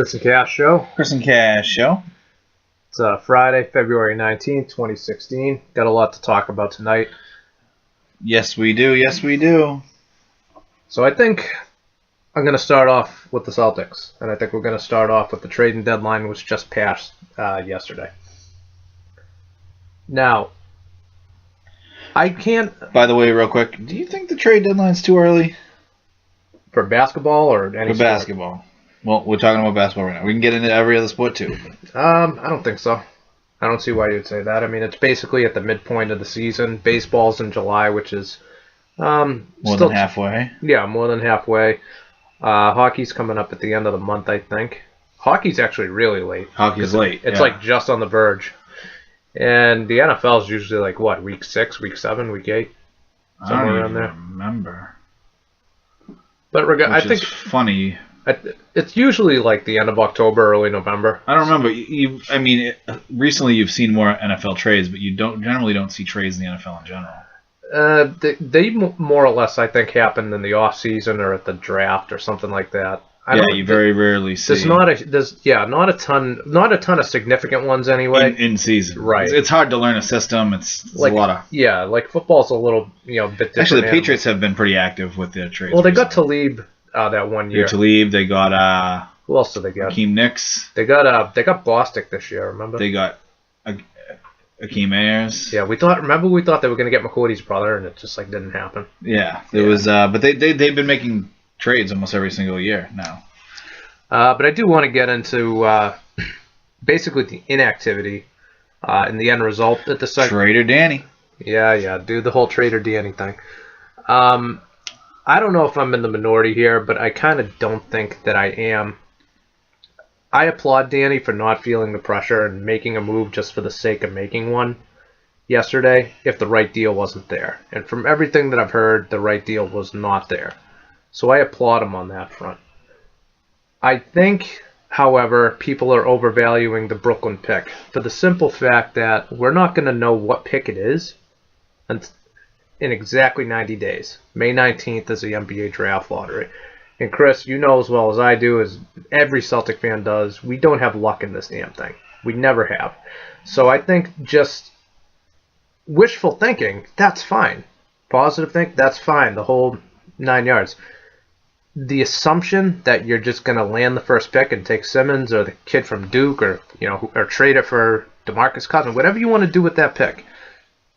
Chris and Cash Show. Chris and Cash Show. It's Friday, February 19th, 2016. Got a lot to talk about tonight. Yes, we do. Yes, we do. So I think I'm going to start off with the Celtics. And I think we're going to start off with the trading deadline, which just passed yesterday. Now, I can't... By the way, real quick, do you think the trade deadline's too early? For basketball or any For basketball. Well, we're talking about basketball right now. We can get into every other sport, too. I don't think so. I don't see why you'd say that. I mean, it's basically at the midpoint of the season. Baseball's in July, which is... more than halfway. Yeah, more than halfway. Hockey's coming up at the end of the month, I think. Hockey's actually really late. Hockey's late. It's like just on the verge. And the NFL is usually like, what, week 6, week 7, week 8? Somewhere around there. I don't remember. But I think it's funny. It's usually like the end of October, early November. I don't remember. Recently you've seen more NFL trades, but you generally don't see trades in the NFL in general. They more or less, I think, happen in the off season or at the draft or something like that. You very rarely see. There's not a ton of significant ones anyway. In season, right? It's hard to learn a system. It's like a lot of like football's a little bit different. Actually, the Patriots have been pretty active with their trades. Well, they got Talib that one year. Talib, they got who else did they get? Hakeem Nicks. They got Bostic this year. Remember? They got Akeem Ayers. Yeah, we thought they were going to get McCourty's brother, and it just didn't happen. Yeah, it was. But they've been making trades almost every single year now. But I do want to get into basically the inactivity and the end result at the second. Trader Danny. Yeah, do the whole Trader Danny thing. I don't know if I'm in the minority here, but I kind of don't think that I am. I applaud Danny for not feeling the pressure and making a move just for the sake of making one yesterday if the right deal wasn't there. And from everything that I've heard, the right deal was not there. So I applaud him on that front. I think, however, people are overvaluing the Brooklyn pick for the simple fact that we're not going to know what pick it is in exactly 90 days. May 19th is the NBA draft lottery. And Chris, you know as well as I do, as every Celtic fan does, we don't have luck in this damn thing. We never have. So I think just wishful thinking, that's fine. Positive think, that's fine. The whole 9 yards. The assumption that you're just going to land the first pick and take Simmons or the kid from Duke or trade it for DeMarcus Cousins, whatever you want to do with that pick,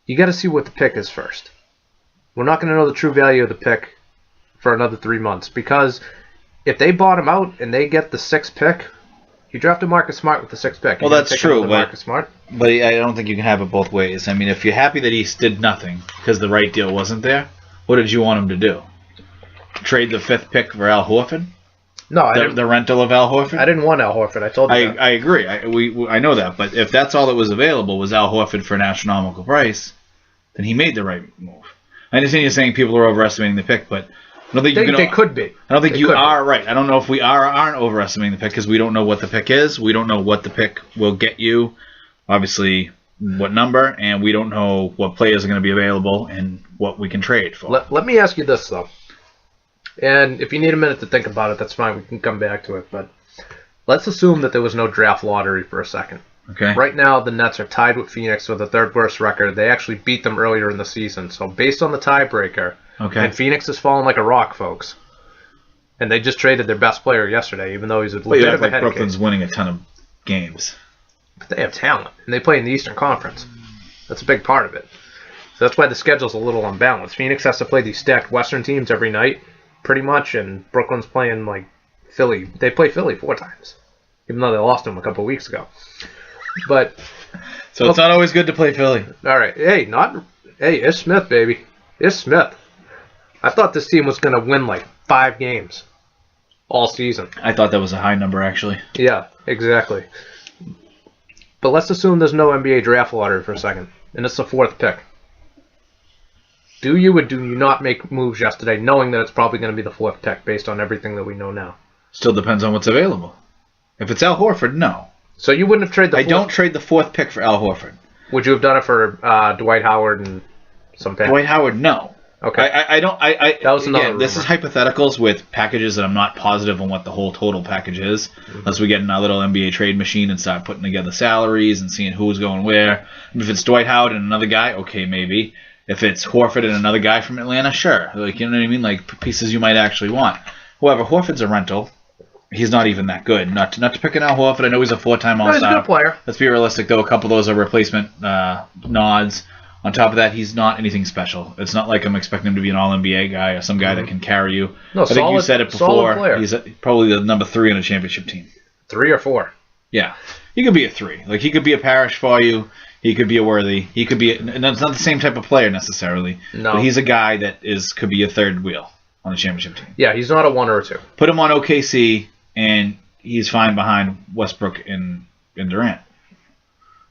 you got to see what the pick is first. We're not going to know the true value of the pick for another 3 months because if they bought him out and they get the 6th pick, you drafted Marcus Smart with the 6th pick. Well, that's true, Marcus Smart. But I don't think you can have it both ways. I mean, if you're happy that he did nothing because the right deal wasn't there, what did you want him to do? Trade the 5th pick for Al Horford? No, the rental of Al Horford? I didn't want Al Horford. I told you that. I agree. I know that. But if that's all that was available was Al Horford for an astronomical price, then he made the right move. I understand you're saying people are overestimating the pick, but I don't think they could be. I don't think you are right. I don't know if we are or aren't overestimating the pick because we don't know what the pick is. We don't know what the pick will get you. Obviously, what number, and we don't know what players are going to be available and what we can trade for. Let me ask you this, though. And if you need a minute to think about it, that's fine. We can come back to it. But let's assume that there was no draft lottery for a second. Okay. Right now, the Nets are tied with Phoenix with a third-worst record. They actually beat them earlier in the season. So based on the tiebreaker, and Phoenix is falling like a rock, folks. And they just traded their best player yesterday, even though he's a bit of a head Brooklyn's case. Winning a ton of games. But they have talent, and they play in the Eastern Conference. That's a big part of it. So that's why the schedule's a little unbalanced. Phoenix has to play these stacked Western teams every night, pretty much, and Brooklyn's playing like Philly. They play Philly 4 times, even though they lost them a couple of weeks ago. But so it's not always good to play Philly. All right, Ish Smith, baby, Ish Smith. I thought this team was going to win like 5 games all season. I thought that was a high number, actually. Yeah, exactly. But let's assume there's no NBA draft lottery for a second, and it's the 4th pick. Do you or do you not make moves yesterday knowing that it's probably going to be the 4th pick based on everything that we know now? Still depends on what's available. If it's Al Horford, no. So you wouldn't have traded the 4th? I don't trade the 4th pick for Al Horford. Would you have done it for Dwight Howard and some pick? Dwight Howard, no. Okay. That was another again, this is hypotheticals with packages that I'm not positive on what the whole total package is. Unless we get in our little NBA trade machine and start putting together salaries and seeing who's going where. If it's Dwight Howard and another guy, okay, maybe. If it's Horford and another guy from Atlanta, sure. Like, you know what I mean? Like, pieces you might actually want. However, Horford's a rental. He's not even that good. Not to pick on Al Horford. I know he's a 4-time All-Star. He's a good player. Let's be realistic, though. A couple of those are replacement nods. On top of that, he's not anything special. It's not like I'm expecting him to be an All-NBA guy or some guy that can carry you. No, I think you said it before. He's probably the number 3 on a championship team. 3 or 4. Yeah. He could be a 3. Like, he could be a Parrish for you. He could be a Worthy. He could be and it's not the same type of player necessarily. No. But he's a guy that could be a third wheel on a championship team. Yeah, he's not a 1 or a 2. Put him on OKC, and he's fine behind Westbrook and Durant.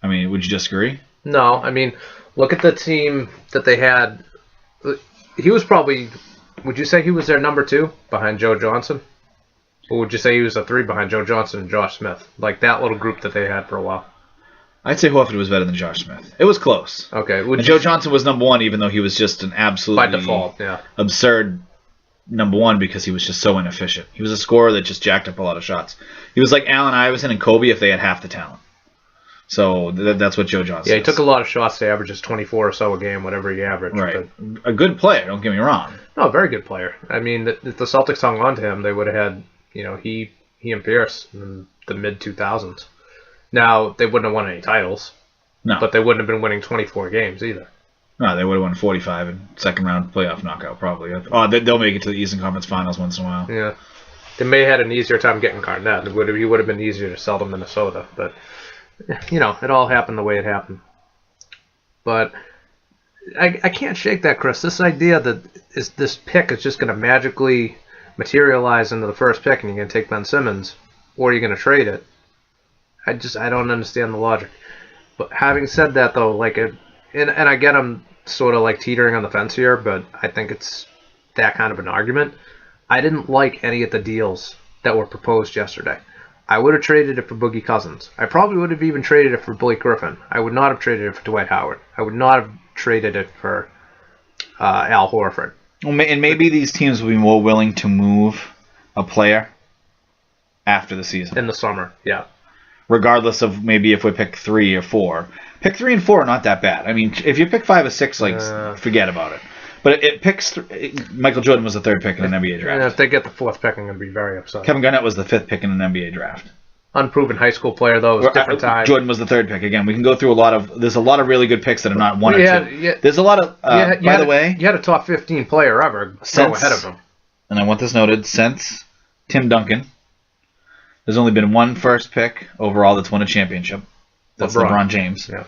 I mean, would you disagree? No, I mean, look at the team that they had. He was probably, would you say he was their number 2 behind Joe Johnson? Or would you say he was a 3 behind Joe Johnson and Josh Smith? Like that little group that they had for a while. I'd say Horford was better than Josh Smith. It was close. Okay. And Joe Johnson was number 1, even though he was just an absolutely by default, yeah, absurd number 1 because he was just so inefficient. He was a scorer that just jacked up a lot of shots. He was like Allen Iverson and Kobe if they had half the talent. So that's what Joe Johnson Yeah, he took a lot of shots to average just 24 or so a game, whatever he averaged. Right. But a good player, don't get me wrong. No, a very good player. I mean, if the Celtics hung on to him, they would have had, he and Pierce in the mid-2000s. Now, they wouldn't have won any titles. No. But they wouldn't have been winning 24 games either. No, they would have won 45 in second round playoff knockout, probably. Oh, they'll make it to the Eastern Conference Finals once in a while. Yeah. They may have had an easier time getting Garnett. He would have been easier to sell to Minnesota. But, it all happened the way it happened. But I can't shake that, Chris. This idea that this pick is just going to magically materialize into the first pick and you're going to take Ben Simmons or you're going to trade it. I don't understand the logic. But having said that, though, and I get I'm sort of like teetering on the fence here, but I think it's that kind of an argument. I didn't like any of the deals that were proposed yesterday. I would have traded it for Boogie Cousins. I probably would have even traded it for Blake Griffin. I would not have traded it for Dwight Howard. I would not have traded it for Al Horford. Well, and maybe these teams will be more willing to move a player after the season. In the summer, yeah. Regardless of maybe if we pick 3 or 4. Pick 3 and 4 are not that bad. I mean, if you pick 5 or 6, forget about it. But it picks... Michael Jordan was the 3rd pick in an NBA draft. And if they get the 4th pick, I'm going to be very upset. Kevin Garnett was the 5th pick in an NBA draft. Unproven high school player, though. It was different time. Jordan was the 3rd pick. Again, we can go through there's a lot of really good picks that are not 1 or 2. Yeah, there's a lot of... by the way... You had a top 15 player ever go ahead of him. And I want this noted, since Tim Duncan... There's only been 1 first pick overall that's won a championship. That's LeBron James. Yeah.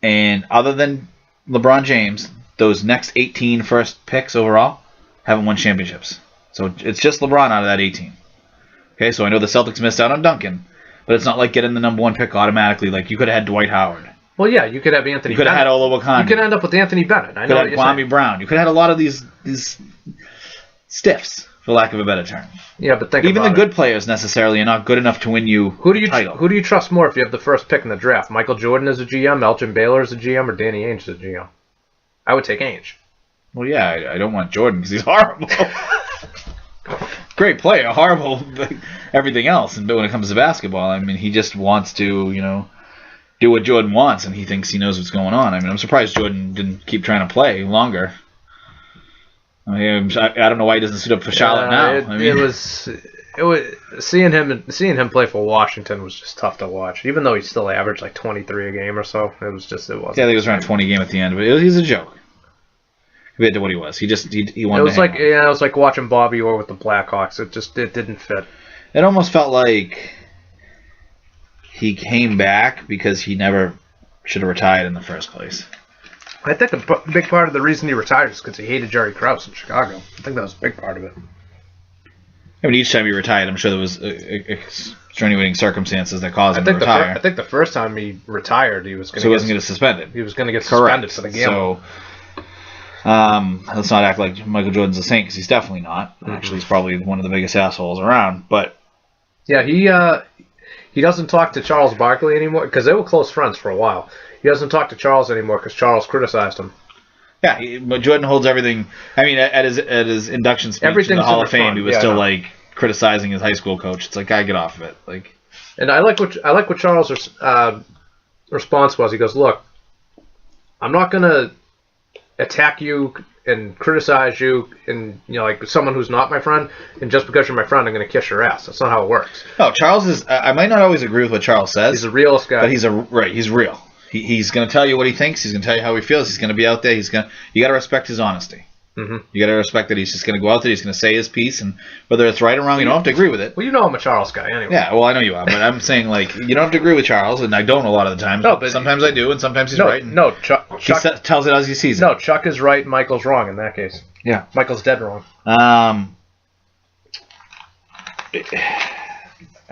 And other than LeBron James, those next 18 first picks overall haven't won championships. So it's just LeBron out of that 18. Okay, so I know the Celtics missed out on Duncan, but it's not like getting the number 1 pick automatically. Like, you could have had Dwight Howard. Well, yeah, you could have Anthony Bennett. You could have had Olo Wakanda. You could end up with Anthony Bennett. I know. You could have Kwame Brown. You could have had a lot of these stiffs, for lack of a better term. Yeah, but even the good players necessarily are not good enough to win you a title. Who do you trust more if you have the first pick in the draft? Michael Jordan as a GM, Elgin Baylor as a GM, or Danny Ainge as a GM? I would take Ainge. Well, yeah, I don't want Jordan because he's horrible. Great player, horrible everything else. And when it comes to basketball, I mean, he just wants to, do what Jordan wants, and he thinks he knows what's going on. I mean, I'm surprised Jordan didn't keep trying to play longer. I mean, I don't know why he doesn't suit up for Charlotte now. It was seeing him play for Washington was just tough to watch. Even though he still averaged like 23 a game or so, it wasn't. Yeah, I think it was around 20 a game at the end, but he's a joke compared to what he was. He wanted. It was like watching Bobby Orr with the Blackhawks. It didn't fit. It almost felt like he came back because he never should have retired in the first place. I think a big part of the reason he retired is because he hated Jerry Krause in Chicago. I think that was a big part of it. I mean, each time he retired, I'm sure there was extenuating circumstances that caused him to retire. I think the first time he retired, he was going to he wasn't going to suspended. He was going to get suspended for the gamble. So, let's not act like Michael Jordan's a saint, because he's definitely not. Mm-hmm. Actually, he's probably one of the biggest assholes around. But yeah, he doesn't talk to Charles Barkley anymore because they were close friends for a while. He doesn't talk to Charles anymore because Charles criticized him. but Jordan holds everything. I mean, at his induction speech in Everything's the Hall in of the Fame, front. he was Yeah, I still know. like criticizing his high school coach. It's like, guy, get off of it. Like, And I like what Charles' response was. He goes, "Look, I'm not gonna attack you and criticize you, and like someone who's not my friend, and just because you're my friend, I'm gonna kiss your ass. That's not how it works." no, Charles is. I might not always agree with what Charles says. He's the realest guy. But he's real. He's going to tell you what he thinks. He's going to tell you how he feels. He's going to be out there. You got to respect his honesty. Mm-hmm. You got to respect that he's just going to go out there. He's going to say his piece, and whether it's right or wrong, you don't have to agree with it. Well, I'm a Charles guy anyway. Yeah, well, I know you are, but I'm saying like you don't have to agree with Charles, and I don't a lot of the times. No, but sometimes I do, and sometimes he's No, right. And no, Chuck. he tells it as he sees it. No, Chuck is right. Michael's wrong in that case. Yeah. Michael's dead wrong. I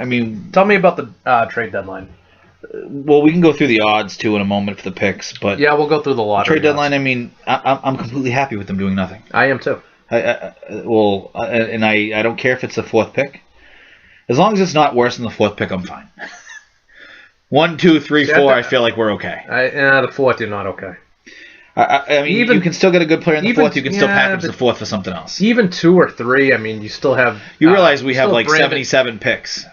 mean, Tell me about the trade deadline. well, we can go through the odds too in a moment for the picks, but Yeah, we'll go through the lottery. trade deadline. I mean, I'm completely happy with them doing nothing. I am too. I don't care if it's the fourth pick, as long as it's not worse than the fourth pick. I'm fine. 1, 2, 3, 4. I feel like we're okay. The fourth, you're not okay. I mean, you can still get a good player in the fourth. You can still package the but fourth for something else. Even 2 or 3, I mean, you still have. You realize we have still like Brandon- 77 picks.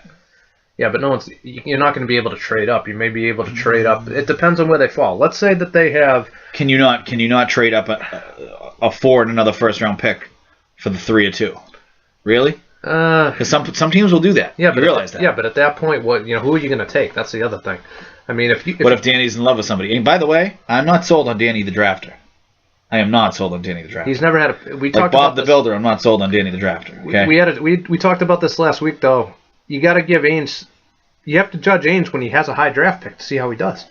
Yeah, but you're not going to be able to trade up. You may be able to trade up. It depends on where they fall. Let's say that they have. Can you not trade up a 4 and another first round pick for the 3 or 2? Really? Because some teams will do that. Yeah, you but realize that. Yeah, but at that point, who are you going to take? That's the other thing. I mean, What if Danny's in love with somebody? And by the way, I'm not sold on Danny the Drafter. I am not sold on Danny the Drafter. he's never had a. We like talked Bob about the this. Builder, I'm not sold on Danny the Drafter. Okay. We talked about this last week though. You got to give Ainge. You have to judge Ainge when he has a high draft pick to see how he does.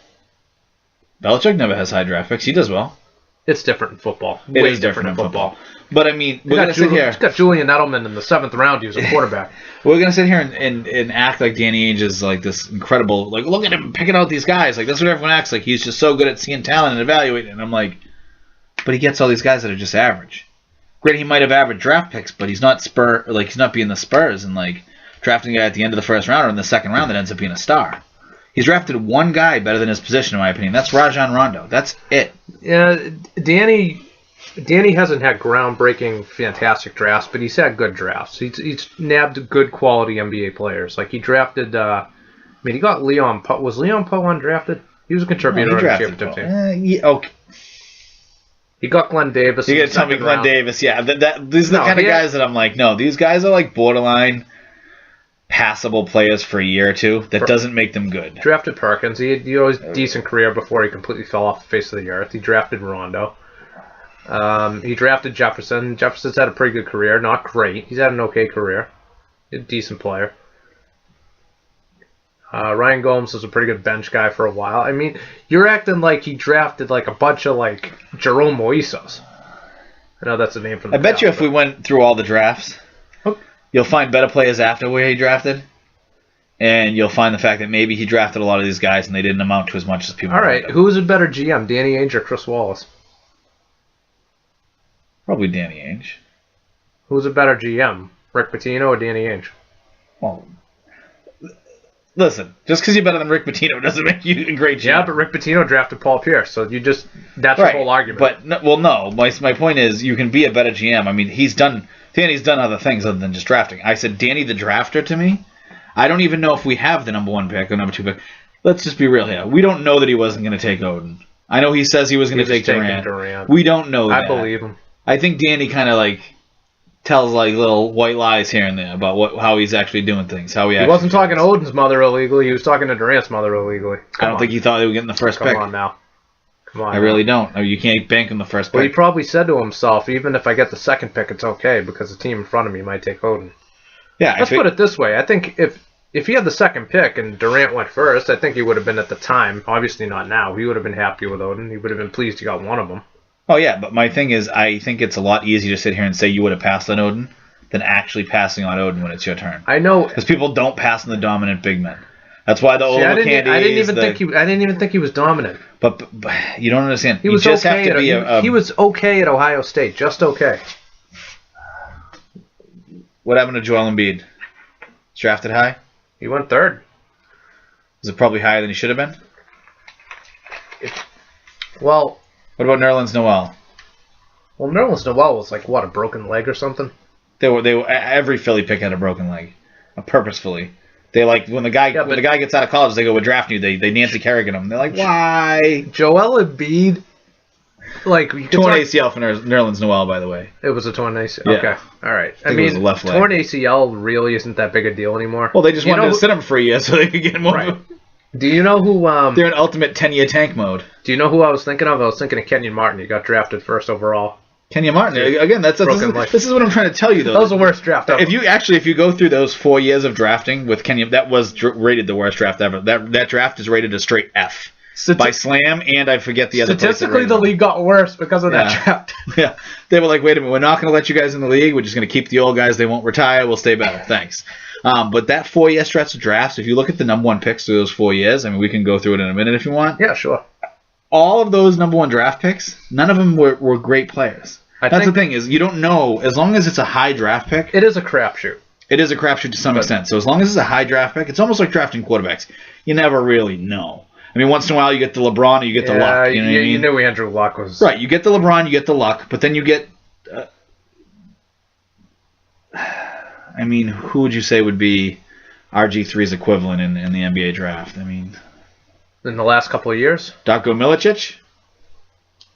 Belichick never has high draft picks. He does well. It's different in football. It Way is different in football. football. But I mean, we're gonna sit here. He's got Julian Edelman in the 7th round. He was a quarterback. We're gonna sit here and act like Danny Ainge is like this incredible. Like, look at him picking out these guys. Like, that's what everyone acts like. He's just so good at seeing talent and evaluating. And I'm like, but he gets all these guys that are just average. Great, he might have average draft picks, but he's not he's not being the Spurs and like drafting a guy at the end of the first round or in the second round that ends up being a star. He's drafted one guy better than his position, in my opinion. That's Rajon Rondo. That's it. Yeah, Danny hasn't had groundbreaking, fantastic drafts, but he's had good drafts. He's nabbed good quality NBA players. Like he drafted. He got Leon Poe. Was Leon Poe undrafted? He was a contributor on the championship team. Okay. He got Glenn Davis. You got to tell me Glenn Davis. Yeah, these are the kind of guys that I'm like, no, these guys are like borderline passable players for a year or two. That doesn't make them good. Drafted Perkins. He had a decent career before he completely fell off the face of the earth. He drafted Rondo. He drafted Jefferson. Jefferson's had a pretty good career. Not great. He's had an okay career. A decent player. Ryan Gomes was a pretty good bench guy for a while. I mean, you're acting like he drafted like a bunch of like Jerome Moisos. I know that's the name from the I bet you if we went through all the drafts, you'll find better players after where he drafted. And you'll find the fact that maybe he drafted a lot of these guys and they didn't amount to as much as people All right, wanted. who was a better GM, Danny Ainge or Chris Wallace? Probably Danny Ainge. Who was a better GM, Rick Pitino or Danny Ainge? Well, listen, just because you're better than Rick Pitino doesn't make you a great GM. Yeah, but Rick Pitino drafted Paul Pierce, so that's right. the whole argument. But no. My point is, you can be a better GM. I mean, Danny's done other things other than just drafting. I said Danny the Drafter to me. I don't even know if we have the number 1 pick or number 2 pick. Let's just be real here. We don't know that he wasn't going to take Odin. I know he says he was going to take Durant. We don't know that. I believe him. I think Danny kind of like tells like little white lies here and there about how he's actually doing things. He wasn't talking to Odin's mother illegally. He was talking to Durant's mother illegally. I don't think he thought they were getting the first pick. Come on now. I really don't. You can't bank on the first pick. Well, he probably said to himself, even if I get the second pick, it's okay because the team in front of me might take Odin. Yeah. Let's put it this way. I think if he had the second pick and Durant went first, I think he would have been at the time. Obviously not now. He would have been happy with Odin. He would have been pleased he got one of them. Oh, yeah, but my thing is, I think it's a lot easier to sit here and say you would have passed on Odin than actually passing on Odin when it's your turn. I know. Because people don't pass on the dominant big men. That's why the I didn't even think he was dominant. But you don't understand. He was just okay. have to be he was okay at Ohio State. Just okay. What happened to Joel Embiid? Was drafted high? He went 3rd. Was it probably higher than he should have been? Well... What about Nerlens Noel? Well, Nerlens Noel was like, what, a broken leg or something? They were every Philly pick had a broken leg, purposefully. They like when the guy gets out of college, they go, we're drafting you. They Nancy Kerrigan him. They're like, why? Joel Embiid, like torn ACL for Nerlens Noel, by the way. It was a torn ACL. Yeah. Okay, all right. I think it was the left leg. Torn ACL really isn't that big a deal anymore. Well, they just wanted to sit him for a year so they could get more. Right. Do you know who? They're in ultimate 10-year tank mode. Do you know who I was thinking of? I was thinking of Kenyon Martin. He got drafted first overall. Kenyon Martin. Again, this is what I'm trying to tell you, though. That was the worst draft ever. If you go through those 4 years of drafting with Kenyon, that was rated the worst draft ever. That draft is rated a straight F by Slam, and I forget the other. Statistically, the league got worse because of that draft. Yeah, they were like, wait a minute, we're not going to let you guys in the league. We're just going to keep the old guys. They won't retire. We'll stay better. Thanks. But that 4-year stretch of drafts, if you look at the number 1 picks through those 4 years, I mean, we can go through it in a minute if you want. Yeah, sure. All of those number 1 draft picks, none of them were great players. That's the thing, is you don't know, as long as it's a high draft pick. It is a crapshoot. It is a crapshoot to some extent. So as long as it's a high draft pick, it's almost like drafting quarterbacks. You never really know. I mean, once in a while you get the LeBron or you get the Luck. You know what I mean? You knew Andrew Luck was... Right, you get the LeBron, you get the Luck, but then you get... I mean, who would you say would be RG3's equivalent in the NBA draft? I mean... In the last couple of years? Darko Milicic?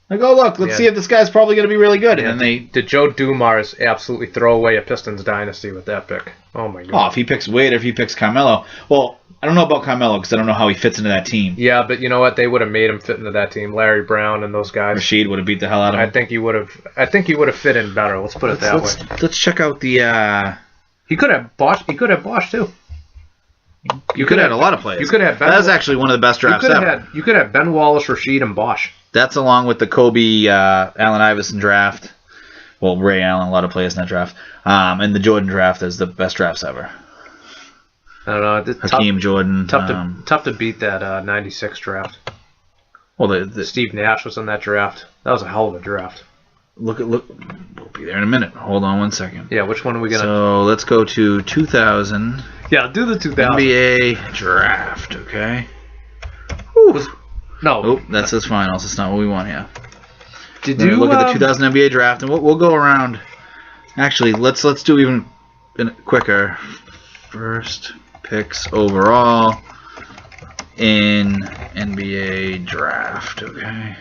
Like, oh, look, let's see if this guy's probably going to be really good. Yeah. And then did Joe Dumars absolutely throw away a Pistons dynasty with that pick? Oh, my God. Oh, if he picks Wade or if he picks Carmelo. Well, I don't know about Carmelo because I don't know how he fits into that team. Yeah, but you know what? They would have made him fit into that team. Larry Brown and those guys. Rasheed would have beat the hell out of him. I think he would have fit in better. Let's put it that way. Let's check out the... He could have Bosch, too. You could have had a lot of players. You could have. That's actually one of the best drafts ever. You could have Ben Wallace, Rasheed, and Bosch. That's along with the Kobe, Allen Iverson draft. Well, Ray Allen, a lot of players in that draft. And the Jordan draft is the best drafts ever. I don't know. Hakeem Jordan. Tough to beat that 96 draft. Well, the Steve Nash was in that draft. That was a hell of a draft. Look. We'll be there in a minute. Hold on 1 second. Yeah, which one are we gonna? So let's go to 2000. Yeah, do the 2000 NBA draft. Okay. No. Oh, that's his finals. That's not what we want here. Did you look at the 2000 NBA draft, and we'll go around. Actually, let's do even quicker. First picks overall in NBA draft. Okay.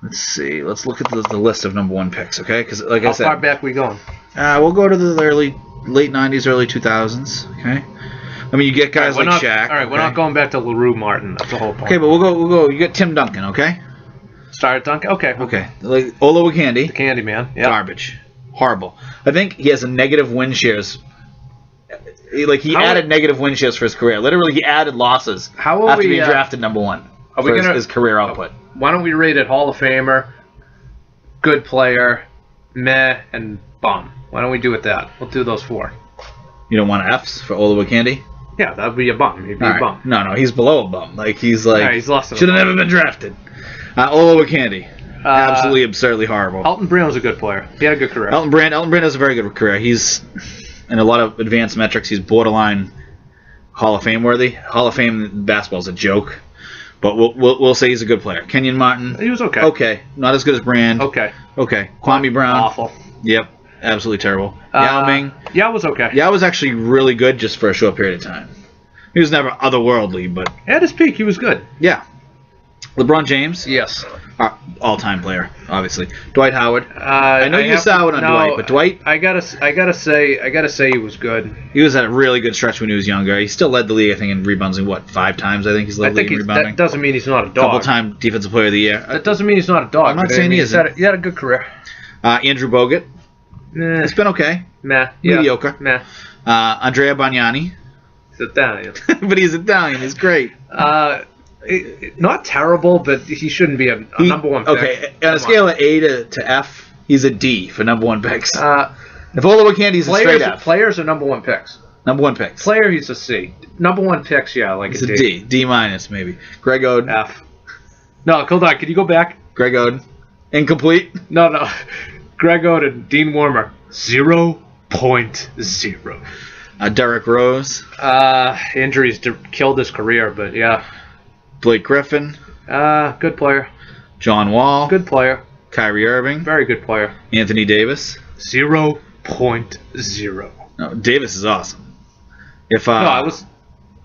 Let's see. Let's look at the list of number 1 picks. Okay, because like I said, how far back we going? We'll go to the late 90s, early 2000s. Okay. I mean, you get guys like Shaq. All right, we're not going back to LaRue Martin. That's the whole point. Okay, but we'll go. You get Tim Duncan. Okay. Start Duncan. Okay. Like Olo Candy. The Candy Man. Yeah. Garbage. Horrible. I think he has a negative win shares. Like he added negative win shares for his career. Literally, he added losses after being drafted number 1 for his career output. Why don't we rate it Hall of Famer, good player, meh, and bum? Why don't we do it that? We'll do those 4. You don't want Fs for Olo Candy? Yeah, that would be a bum. He'd be a bum. No, he's below a bum. Like he's lost. Should have never been drafted. Olo Candy. Absolutely absurdly horrible. Elton Brand was a good player. He had a good career. Elton Brand has a very good career. He's in a lot of advanced metrics. He's borderline Hall of Fame worthy. Hall of Fame basketball is a joke, but we'll say he's a good player. Kenyon Martin. He was okay. Okay, not as good as Brand. Okay. Kwame Brown. Awful. Yep, absolutely terrible. Yao Ming. Yao was okay. Yao was actually really good just for a short period of time. He was never otherworldly, but at his peak, he was good. Yeah. LeBron James. Yes. All-time player, obviously. Dwight Howard. I know you soured on Dwight, but Dwight. I gotta say he was good. He was at a really good stretch when he was younger. He still led the league, I think, in rebounds. 5 times? I think he's led the league in rebounding. That doesn't mean he's not a dog. Couple-time Defensive Player of the Year. That doesn't mean he's not a dog. I'm not saying he isn't. He had a good career. Andrew Bogut. It's been okay. Meh. Mediocre. Meh. Andrea Bargnani. He's Italian. But he's Italian. He's great. Not terrible, but he shouldn't be a number 1 pick. Okay, on a scale of A to F, he's a D for number 1 picks. If Olo Candy's a straight F. Players are number 1 picks. Number 1 picks. Player, he's a C. Number 1 picks, yeah, like he's a D. D minus, maybe. Greg Oden. F. No, hold on. Can you go back? Greg Oden. Incomplete? No. Greg Oden, Dean Wormer, 0.0. Derrick Rose. Injuries killed his career, but yeah. Blake Griffin. Good player. John Wall, Good player. Kyrie Irving, Very good player. Anthony Davis. 0.0. No, Davis is awesome. If No, I was.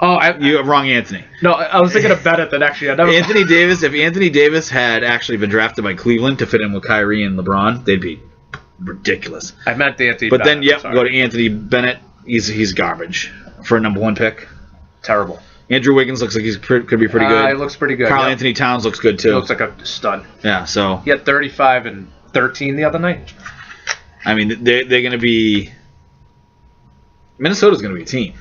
Oh, you're wrong, Anthony. No, I was thinking of Bennett then actually. I never. Anthony Davis. If Anthony Davis had actually been drafted by Cleveland to fit in with Kyrie and LeBron, they'd be ridiculous. I meant Anthony. But Bennett, then, yep, go to Anthony Bennett. He's garbage for a number 1 pick. Terrible. Andrew Wiggins looks like could be pretty good. He looks pretty good. Carl yeah. Anthony Towns looks good He too. looks like a stud. Yeah, so He had 35 and 13 the other night. I mean they're going to be. Minnesota's going to be a team.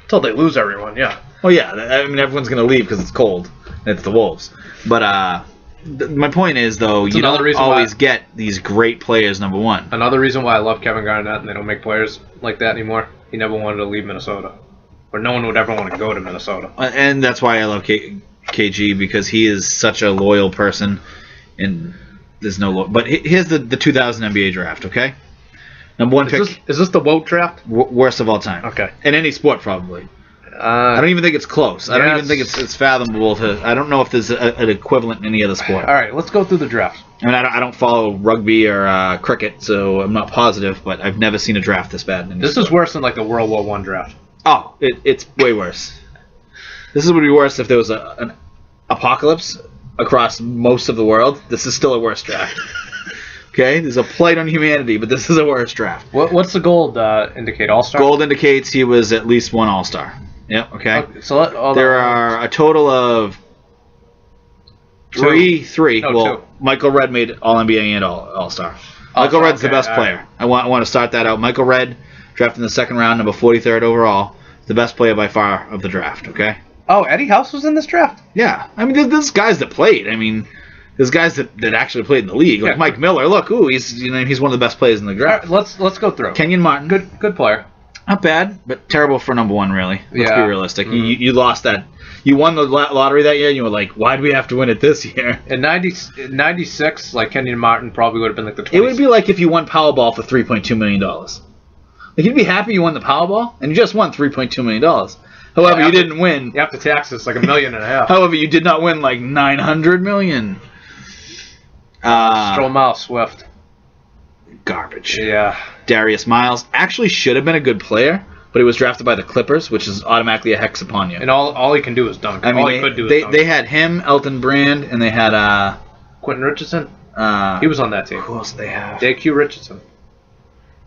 Until they lose everyone, yeah. Oh yeah, I mean everyone's going to leave because it's cold. It's the Wolves. But my point is though, you another don't reason always why- get these great players. Number 1. Another reason why I love Kevin Garnett and they don't make players like that anymore. He never wanted to leave Minnesota. Or no one would ever want to go to Minnesota. And that's why I love KG because he is such a loyal person, and there's no. But here's the 2000 NBA draft. Okay, number 1 pick, Is this the Wout draft? worst of all time. Okay. In any sport, probably. I don't even think it's close. I don't even think it's fathomable to. I don't know if there's an equivalent in any other sport. All right, let's go through the draft. I mean, I don't follow rugby or cricket, so I'm not positive. But I've never seen a draft this bad. This is worse than like the World War I draft. Oh, it's way worse. This would be worse if there was an apocalypse across most of the world. This is still a worse draft. Okay, there's a plight on humanity, but this is a worse draft. What's the gold indicate? All-star? Gold indicates he was at least 1 All-Star. Yep. Okay. So There are a total of three. No, Well, two. Michael Redd made All-NBA and All-Star. Michael Redd's the best player. I want to start that out. Michael Redd, drafted in the 2nd round, number 43rd overall, the best player by far of the draft. Okay. Oh, Eddie House was in this draft? Yeah, I mean, there's guys that played. I mean, there's guys that actually played in the league, like Yeah. Mike Miller. Look, he's one of the best players in the All draft. right, let's go through. Kenyon Martin, Good player. not bad, but terrible for number 1. Really, let's Yeah. be realistic. Mhm. You lost that. You won the lottery that year, and you were like, why do we have to win it this year? In 96, like Kenyon Martin probably would have been like the 20s. It would be like if you won Powerball for $3.2 million. Like, you'd be happy you won the Powerball, and you just won $3.2 million. However, you didn't win. You have to tax us like $1.5 million. However, you did not win like $900 million. Stromal Swift. Garbage. Yeah. Darius Miles actually should have been a good player, but he was drafted by the Clippers, which is automatically a hex upon you. And all he can do is dunk. I mean, all he could do is dunk. they had him, Elton Brand, and they had Quentin Richardson? He was on that team. who else did they have? J.Q. Richardson.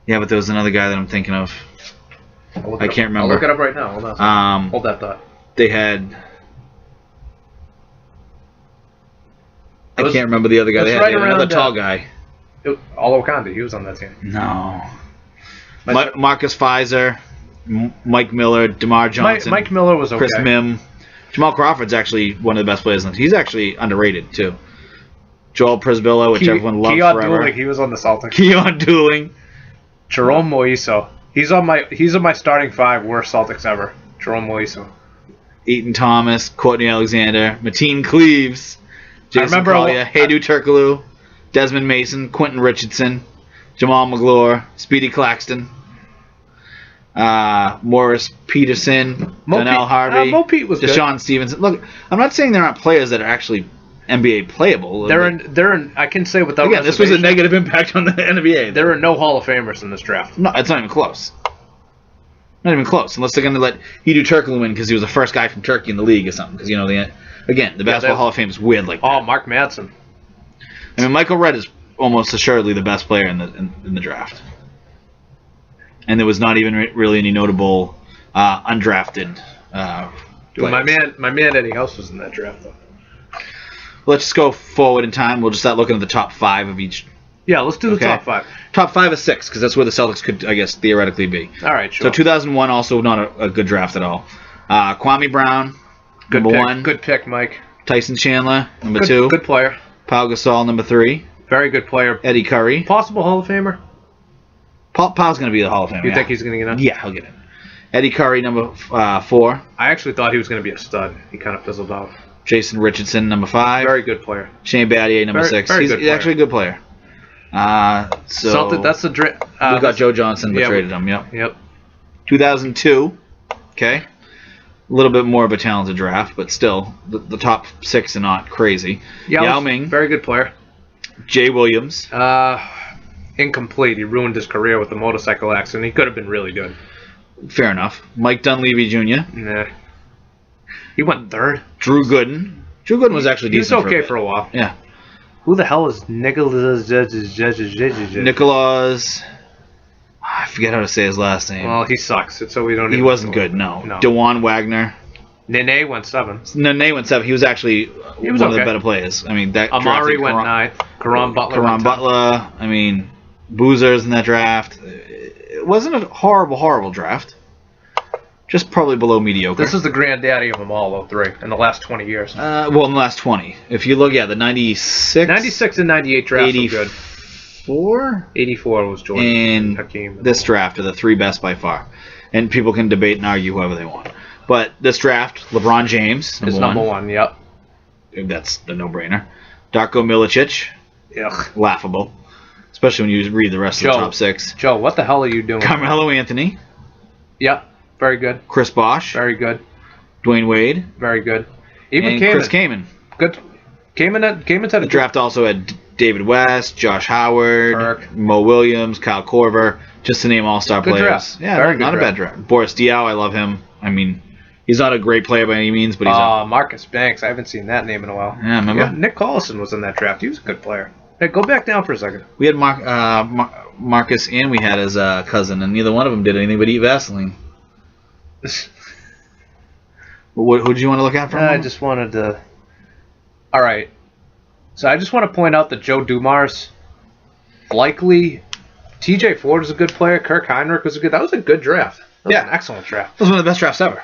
Yeah, but there was another guy that I'm thinking of. I can't remember. I'll look it up right now. Hold on. Hold that thought. They had. I can't remember the other guy. They had, right another around, tall guy. Olo Wakanda, he was on that team. No. Marcus Pfizer, Mike Miller, DeMar Johnson, Mike Miller was okay. Chris Mim. Jamal Crawford's actually one of the best players in the He's actually underrated, too. Joel Prisbilla, which everyone loved Keon forever. Dooling, he was on the Celtics. Keon Dooling. Jerome Moiso. He's on my starting 5 worst Celtics ever. Jerome Moiso. Eaton Thomas, Courtney Alexander, Mateen Cleaves, Jason remember Collier, Heidu Turkoglu, Desmond Mason, Quentin Richardson, Jamal McGlure, Speedy Claxton, Morris Peterson, Donnell Harvey, Mo Pete was good. Deshaun Stevenson. Look, I'm not saying there aren't players that are actually NBA playable. They're in. I can say without Again, this was a reservation, negative impact on the NBA. There are no Hall of Famers in this draft. No, it's not even close. Not even close, unless they're going to let Heidu Turkoglu win because he was the first guy from Turkey in the league or something. Because the Basketball Hall of Fame is weird like that. Oh, Mark Madsen. I mean, Michael Redd is almost assuredly the best player in the draft, and there was not even really any notable undrafted. Dude, my man Eddie House was in that draft though. Let's just go forward in time. We'll just start looking at the top 5 of each. Yeah, let's do the top 5. Top 5 of 6, because that's where the Celtics could, I guess, theoretically be. All right, sure. So 2001, also not a good draft at all. Kwame Brown, Good number pick. 1. Good pick, Mike. Tyson Chandler, number 2. Good player. Pau Gasol, number 3. Very good player. Eddie Curry. Possible Hall of Famer? Pau's going to be the Hall of Fame. You think he's going to get in? Yeah, he'll get in. Eddie Curry, number 4. I actually thought he was going to be a stud. He kind of fizzled out. Jason Richardson, number 5. Very good player. Shane Battier, number 6. Very He's good player. actually a good player. That's the draft. We got Joe Johnson, but yeah, traded him. Yep. Yep. 2002. Okay. A little bit more of a talented draft, but still, the top 6 are not crazy. Yao Ming, very good player. Jay Williams. Incomplete. He ruined his career with the motorcycle accident. He could have been really good. Fair enough. Mike Dunleavy Jr. Nah. He went third. Drew Gooden. Drew Gooden was actually decent. He was okay for a while. Yeah. Who the hell is Nicholas? Nicholas. I forget how to say his last name. Well, he sucks. So we don't. He wasn't good. No. DeJuan Wagner. Nene went 7. Nene went 7. He was actually one of the better players. I mean, that Amari went 9. Karan Butler. I mean, Boozer's in that draft. It wasn't a horrible draft. Just probably below mediocre. This is the granddaddy of them all, 3 in the last 20 years. Well, in the last 20. If you look, the 96 and 98 drafts were good. 84 was Jordan. And Hakeem. This draft are the 3 best by far. And people can debate and argue whoever they want. But this draft, LeBron James, number one, yep. That's the no-brainer. Darko Milicic, Ugh. laughable. Especially when you read the rest of the top 6. Joe, what the hell are you doing? Carmelo Anthony. Yep, very good. Chris Bosh. Very good. Dwayne Wade. Very good. Even and Chris Kaman. Good. Kaman's had a draft also had David West, Josh Howard, Kirk. Mo Williams, Kyle Korver, just to name all-star players. Draft. Yeah, very not a bad draft. Boris Diaw, I love him. I mean, he's not a great player by any means, but he's Marcus Banks. I haven't seen that name in a while. Yeah, remember? Yeah, Nick Collison was in that draft. He was a good player. Hey, go back down for a second. We had Marcus and we had his cousin, and neither one of them did anything but eat Vaseline. Who did you want to look at from I just wanted to... All right. So I just want to point out that Joe Dumars, likely, TJ Ford was a good player. Kirk Heinrich was a good... That was a good draft. That was an excellent draft. That was one of the best drafts ever.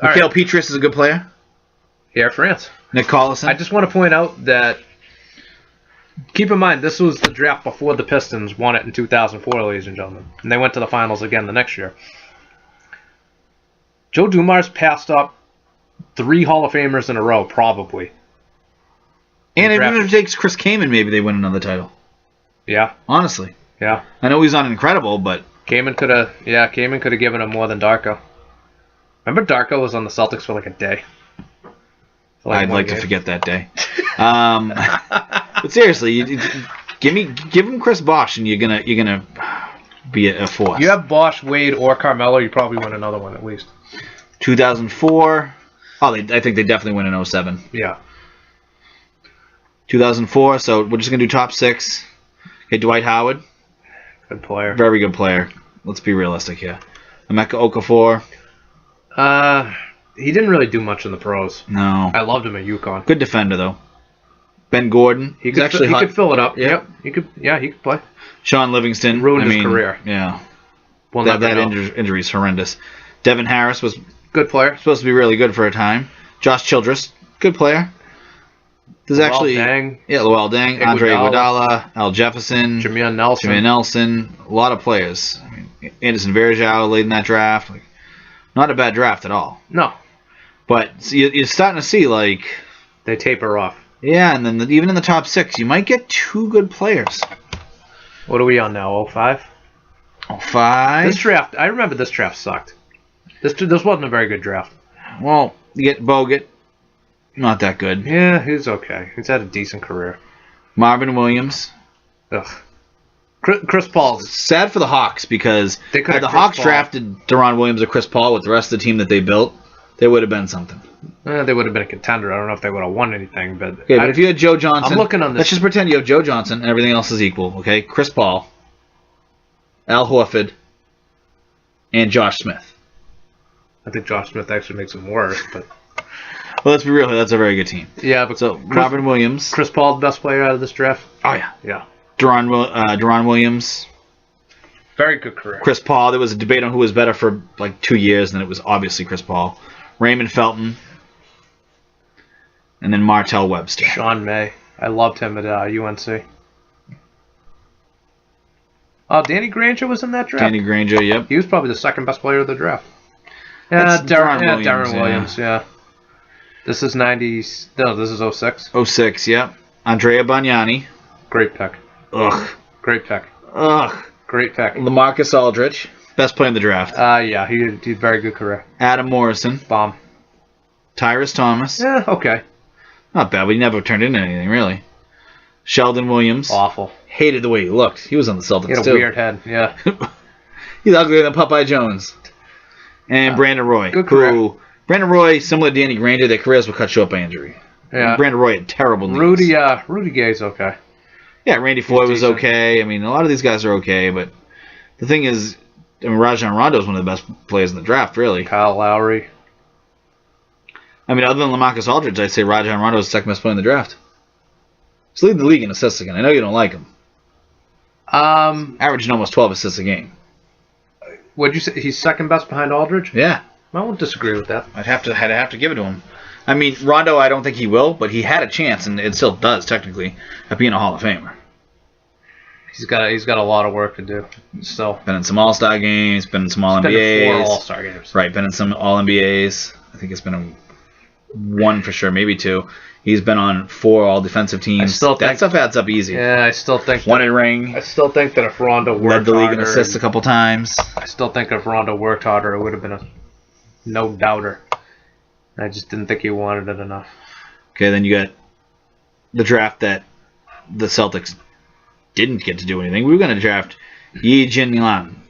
Mikhail Petrus is a good player. Air France. Nick Collison. I just want to point out that... Keep in mind, this was the draft before the Pistons won it in 2004, ladies and gentlemen. And they went to the finals again the next year. Joe Dumars passed up 3 Hall of Famers in a row, probably. And even if it takes Chris Kaman, maybe they win another title. Yeah. Honestly. Yeah. I know he's not incredible, but... Kaman could have given him more than Darko. Remember Darko was on the Celtics for like a day? I'd like to forget that day. But seriously, give him Chris Bosh, and you're gonna be a force. You have Bosh, Wade, or Carmelo, you probably win another one at least. 2004. Oh, I think they definitely win in 07. Yeah. 2004. So we're just gonna do top 6. Okay, Dwight Howard. Good player. Very good player. Let's be realistic here. Emeka Okafor. He didn't really do much in the pros. No. I loved him at UConn. Good defender though. Ben Gordon. He could fill it up. Yep. He could play. Sean Livingston ruined his career. Yeah. Well, that injury is horrendous. Devin Harris was good player. Supposed to be really good for a time. Josh Childress, good player. There's Luol Deng. Luol Deng, Andre Iguodala, Al Jefferson, Jameer Nelson. A lot of players. I mean, Anderson Varejao late in that draft. Not a bad draft at all. No. But you're starting to see they taper off. Yeah, and then even in the top 6, you might get 2 good players. What are we on now? 05? 05. This draft, I remember this draft sucked. This wasn't a very good draft. Well, you get Bogut. Not that good. Yeah, he's okay. He's had a decent career. Marvin Williams. Ugh. Chris Paul. Sad for the Hawks because had the Hawks drafted Deron Williams or Chris Paul with the rest of the team that they built, they would have been something. They would have been a contender. I don't know if they would have won anything, but... Okay, but if you had Joe Johnson... I'm looking on this... Let's just pretend you have Joe Johnson and everything else is equal, okay? Chris Paul, Al Horford, and Josh Smith. I think Josh Smith actually makes them worse, but... Well, let's be real. That's a very good team. Yeah, but... So, Marvin Williams... Chris Paul, the best player out of this draft? Oh, yeah. Yeah. Deron Williams... Very good career. Chris Paul. There was a debate on who was better for 2 years, and it was obviously Chris Paul. Raymond Felton. And then Martell Webster. Sean May. I loved him at UNC. Oh, Danny Granger was in that draft? Danny Granger, yep. He was probably the second best player of the draft. Yeah, Darren Williams, yeah. This is 90... No, this is 06. 06, yep. Andrea Bargnani. Great pick. Ugh. Great pick. Ugh. Great pick. LaMarcus Aldridge. Best player in the draft. Yeah, he had a very good career. Adam Morrison. Bomb. Tyrus Thomas. Yeah, okay. Not bad, but he never turned into anything, really. Sheldon Williams. Awful. Hated the way he looked. He was on the Celtics, He had a too. weird head, yeah. He's uglier than Popeye Jones. And Brandon Roy. Good career. Brandon Roy, similar to Danny Granger, their careers were cut short by injury. Yeah. Brandon Roy had terrible knees. Rudy Gay's okay. Yeah, Randy Floyd was decent. okay. I mean, a lot of these guys are okay, but the thing is, I mean, Rajon Rondo is one of the best players in the draft, really. Kyle Lowry. I mean, other than LaMarcus Aldridge, I'd say Rajon Rondo is the second best player in the draft. He's leading the league in assists again. I know you don't like him. Averaging almost 12 assists a game. What'd you say? He's second best behind Aldridge? Yeah. I won't disagree with that. I'd have to give it to him. I mean, Rondo, I don't think he will, but he had a chance, and it still does, technically, of being a Hall of Famer. He's got a lot of work to do. Still. Been in some All-Star games, been in some All-NBAs. Been in 4 All-Star games. Right, been in some All-NBAs. I think it's been in 1 for sure, maybe 2. He's been on 4 All-Defensive teams. That stuff adds up easy. Yeah, I still think... Won a ring. I still think that if Rondo worked Led the league in harder assists a couple times. I still think if Rondo worked harder, it would have been a no-doubter. I just didn't think he wanted it enough. Okay, then you got the draft that the Celtics didn't get to do anything. We were going to draft Yi Jin Lan.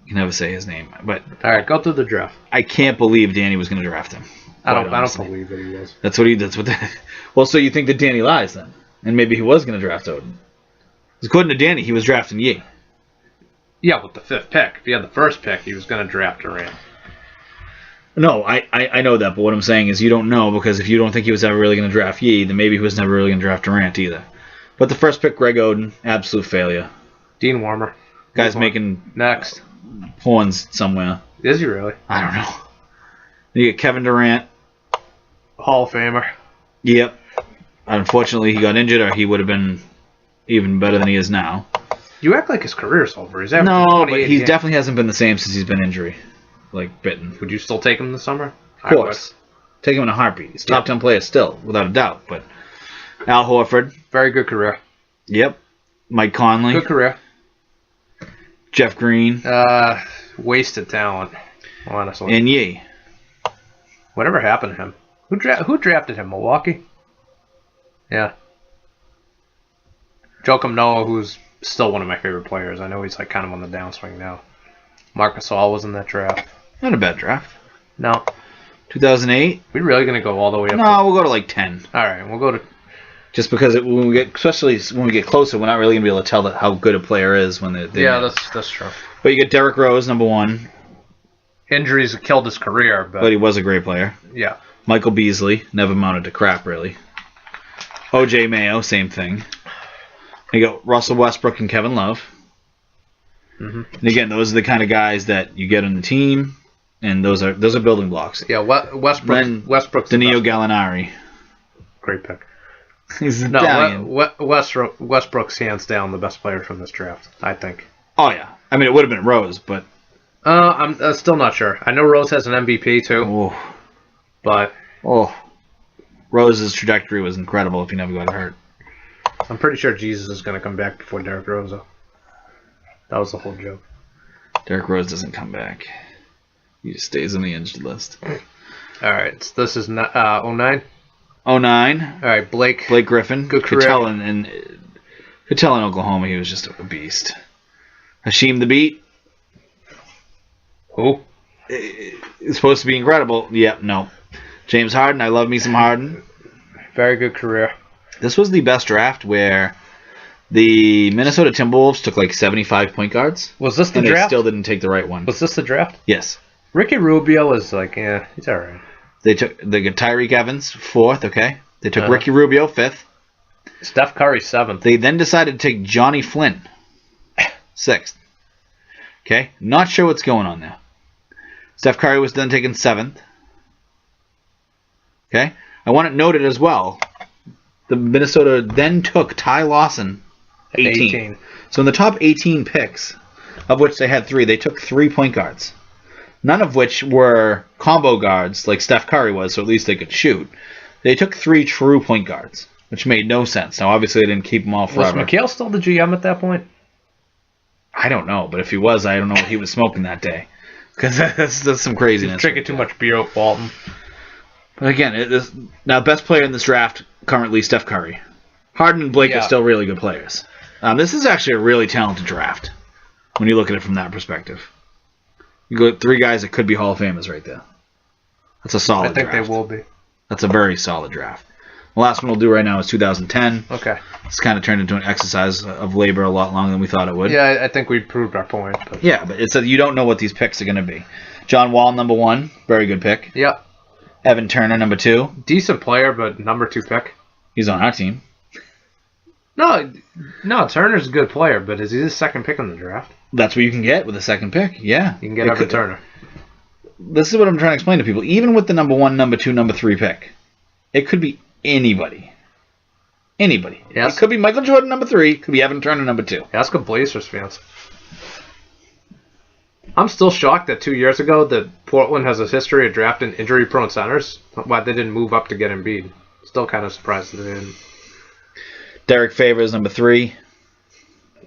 You can never say his name, but all right, go through the draft. I can't believe Danny was going to draft him. I don't believe that he was. That's what. Well, so you think that Danny lies then, and maybe he was going to draft Odin? Because according to Danny, he was drafting Yi. Yeah, with the 5th pick. If he had the 1st pick, he was going to draft Durant. No, I know that, but what I'm saying is you don't know, because if you don't think he was ever really going to draft Yi, then maybe he was never really going to draft Durant either. But the 1st pick, Greg Oden, absolute failure. Dean Warmer. Guy's making next horns somewhere. Is he really? I don't know. You get Kevin Durant. Hall of Famer. Yep. Unfortunately, he got injured, or he would have been even better than he is now. You act like his career's over. He's no, but he definitely hasn't been the same since he's been injury. Like, bitten. Would you still take him this summer? Of course. Take him in a heartbeat. He's top 10 player still, without a doubt. But Al Horford. Very good career. Yep. Mike Conley. Good career. Jeff Green. Wasted talent, honestly. And Yi. Whatever happened to him? Who drafted him? Milwaukee? Yeah. Joakim Noah, who's still one of my favorite players. I know he's like kind of on the downswing now. Marc Gasol was in that draft. Not a bad draft. No. 2008. We really gonna go all the way up? No, we'll go to like 10. All right, we'll go to. Just because especially when we get closer, we're not really gonna be able to tell how good a player is when they. Yeah, that's true. But you get Derrick Rose, number 1. Injuries killed his career, but he was a great player. Yeah. Michael Beasley never amounted to crap really. O.J. Mayo, same thing. You got Russell Westbrook and Kevin Love. Mm-hmm. And again, those are the kind of guys that you get on the team, and those are building blocks. Yeah, Westbrook's Danilo Gallinari. Great pick. He's Italian. Westbrook's hands down the best player from this draft, I think. Oh yeah, I mean it would have been Rose, but I'm still not sure. I know Rose has an MVP too, but Rose's trajectory was incredible if he never got hurt. I'm pretty sure Jesus is going to come back before Derrick Rose. That was the whole joke. Derrick Rose doesn't come back. He just stays on the injured list. All right, so this is 09? 09. All right, Blake Griffin. Good career. Could tell in Oklahoma he was just a beast. Hasheem the Beat. Who? It's supposed to be incredible. Yep, no. James Harden. I love me some Harden. Very good career. This was the best draft where the Minnesota Timberwolves took like 75 point guards. Was this the and draft? They still didn't take the right one. Was this the draft? Yes. Ricky Rubio is like, he's all right. They got Tyreek Evans 4th. Okay. They took Ricky Rubio 5th. Steph Curry 7th. They then decided to take Johnny Flynn 6th. Okay. Not sure what's going on there. Steph Curry was then taken 7th. Okay. I want it noted as well. The Minnesota then took Ty Lawson 18. So in the top 18 picks, of which they had 3, they took 3 point guards. None of which were combo guards like Steph Curry was, so at least they could shoot. They took 3 true point guards, which made no sense. Now, obviously, they didn't keep them all forever. Was McHale still the GM at that point? I don't know, but if he was, I don't know what he was smoking that day. Because that's some craziness. He's drinking too much beer with Walton. But again, now best player in this draft currently Steph Curry. Harden and Blake are still really good players. This is actually a really talented draft when you look at it from that perspective. You go 3 guys that could be Hall of Famers right there. That's a solid draft. I think they will be. That's a very solid draft. The last one we'll do right now is 2010. Okay. It's kind of turned into an exercise of labor a lot longer than we thought it would. Yeah, I think we proved our point. But. Yeah, but it's you don't know what these picks are going to be. John Wall, number 1. Very good pick. Yep. Evan Turner, number 2. Decent player, but number 2 pick. He's on our team. No, Turner's a good player, but is he the second pick in the draft? That's what you can get with a second pick. Yeah. You can get Evan Turner. This is what I'm trying to explain to people. Even with the number 1, number 2, number 3 pick, it could be anybody. Anybody. Yes. It could be Michael Jordan, number 3. It could be Evan Turner, number 2. Ask a Blazers fans. I'm still shocked that 2 years ago that Portland has a history of drafting injury-prone centers. Why they didn't move up to get Embiid. Still kind of surprised that they didn't. Derek Favors, number 3.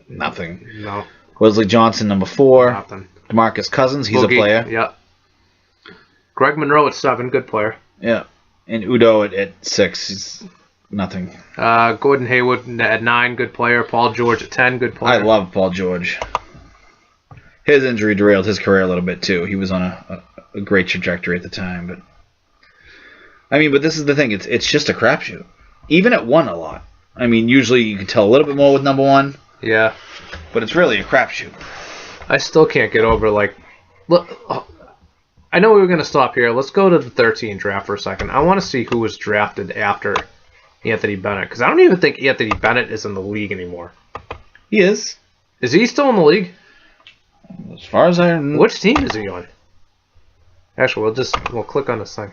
Nothing. No. Wesley Johnson, number 4. Nothing. DeMarcus Cousins, he's Boogie, a player. Yeah. Greg Monroe at 7, good player. Yeah. And Udo at 6, he's nothing. Gordon Hayward at 9, good player. Paul George at 10, good player. I love Paul George. His injury derailed his career a little bit, too. He was on a great trajectory at the time. But this is the thing. It's just a crapshoot. Even at 1 a lot. I mean, usually you can tell a little bit more with number 1. Yeah. But it's really a crapshoot. I still can't get over, look, I know we were going to stop here. Let's go to the 13 draft for a second. I want to see who was drafted after Anthony Bennett, because I don't even think Anthony Bennett is in the league anymore. He is. Is he still in the league? As far as I know. Which team is he on? Actually, we'll click on this thing.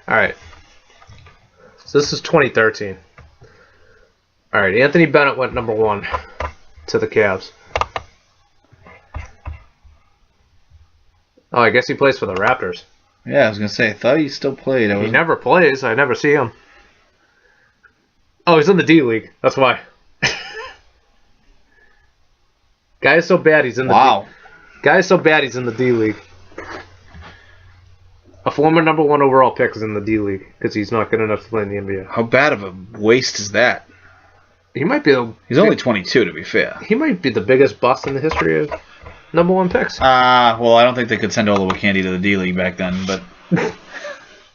All right. So this is 2013. All right, Anthony Bennett went number 1 to the Cavs. Oh, I guess he plays for the Raptors. Yeah, I was going to say, I thought he still played. He never plays. I never see him. Oh, he's in the D League. That's why. Guy is so bad he's in the Guy is so bad he's in the D League. A former number 1 overall pick is in the D League because he's not good enough to play in the NBA. How bad of a waste is that? He might be He's only 22, to be fair. He might be the biggest bust in the history of number 1 picks. Well, I don't think they could send Olowokandi to the D League back then, but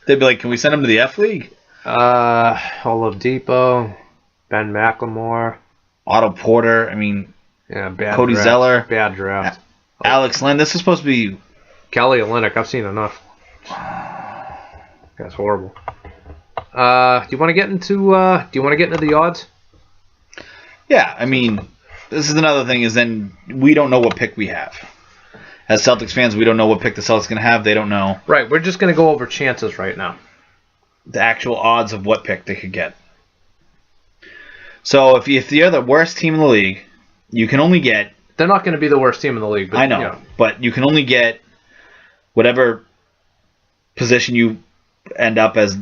they'd be like, can we send him to the F League? Oladipo, Ben McLemore, Otto Porter, bad Cody draft. Zeller. Bad draft. Alex Len. This is supposed to be... Kelly Olynyk. I've seen enough. That's horrible. Do you want to get into the odds? Yeah, this is another thing is then we don't know what pick we have. As Celtics fans, we don't know what pick the Celtics are going to have. They don't know. Right, we're just going to go over chances right now. The actual odds of what pick they could get. So if you're the worst team in the league, you can only get... They're not going to be the worst team in the league. But, I know, but you can only get whatever position you end up as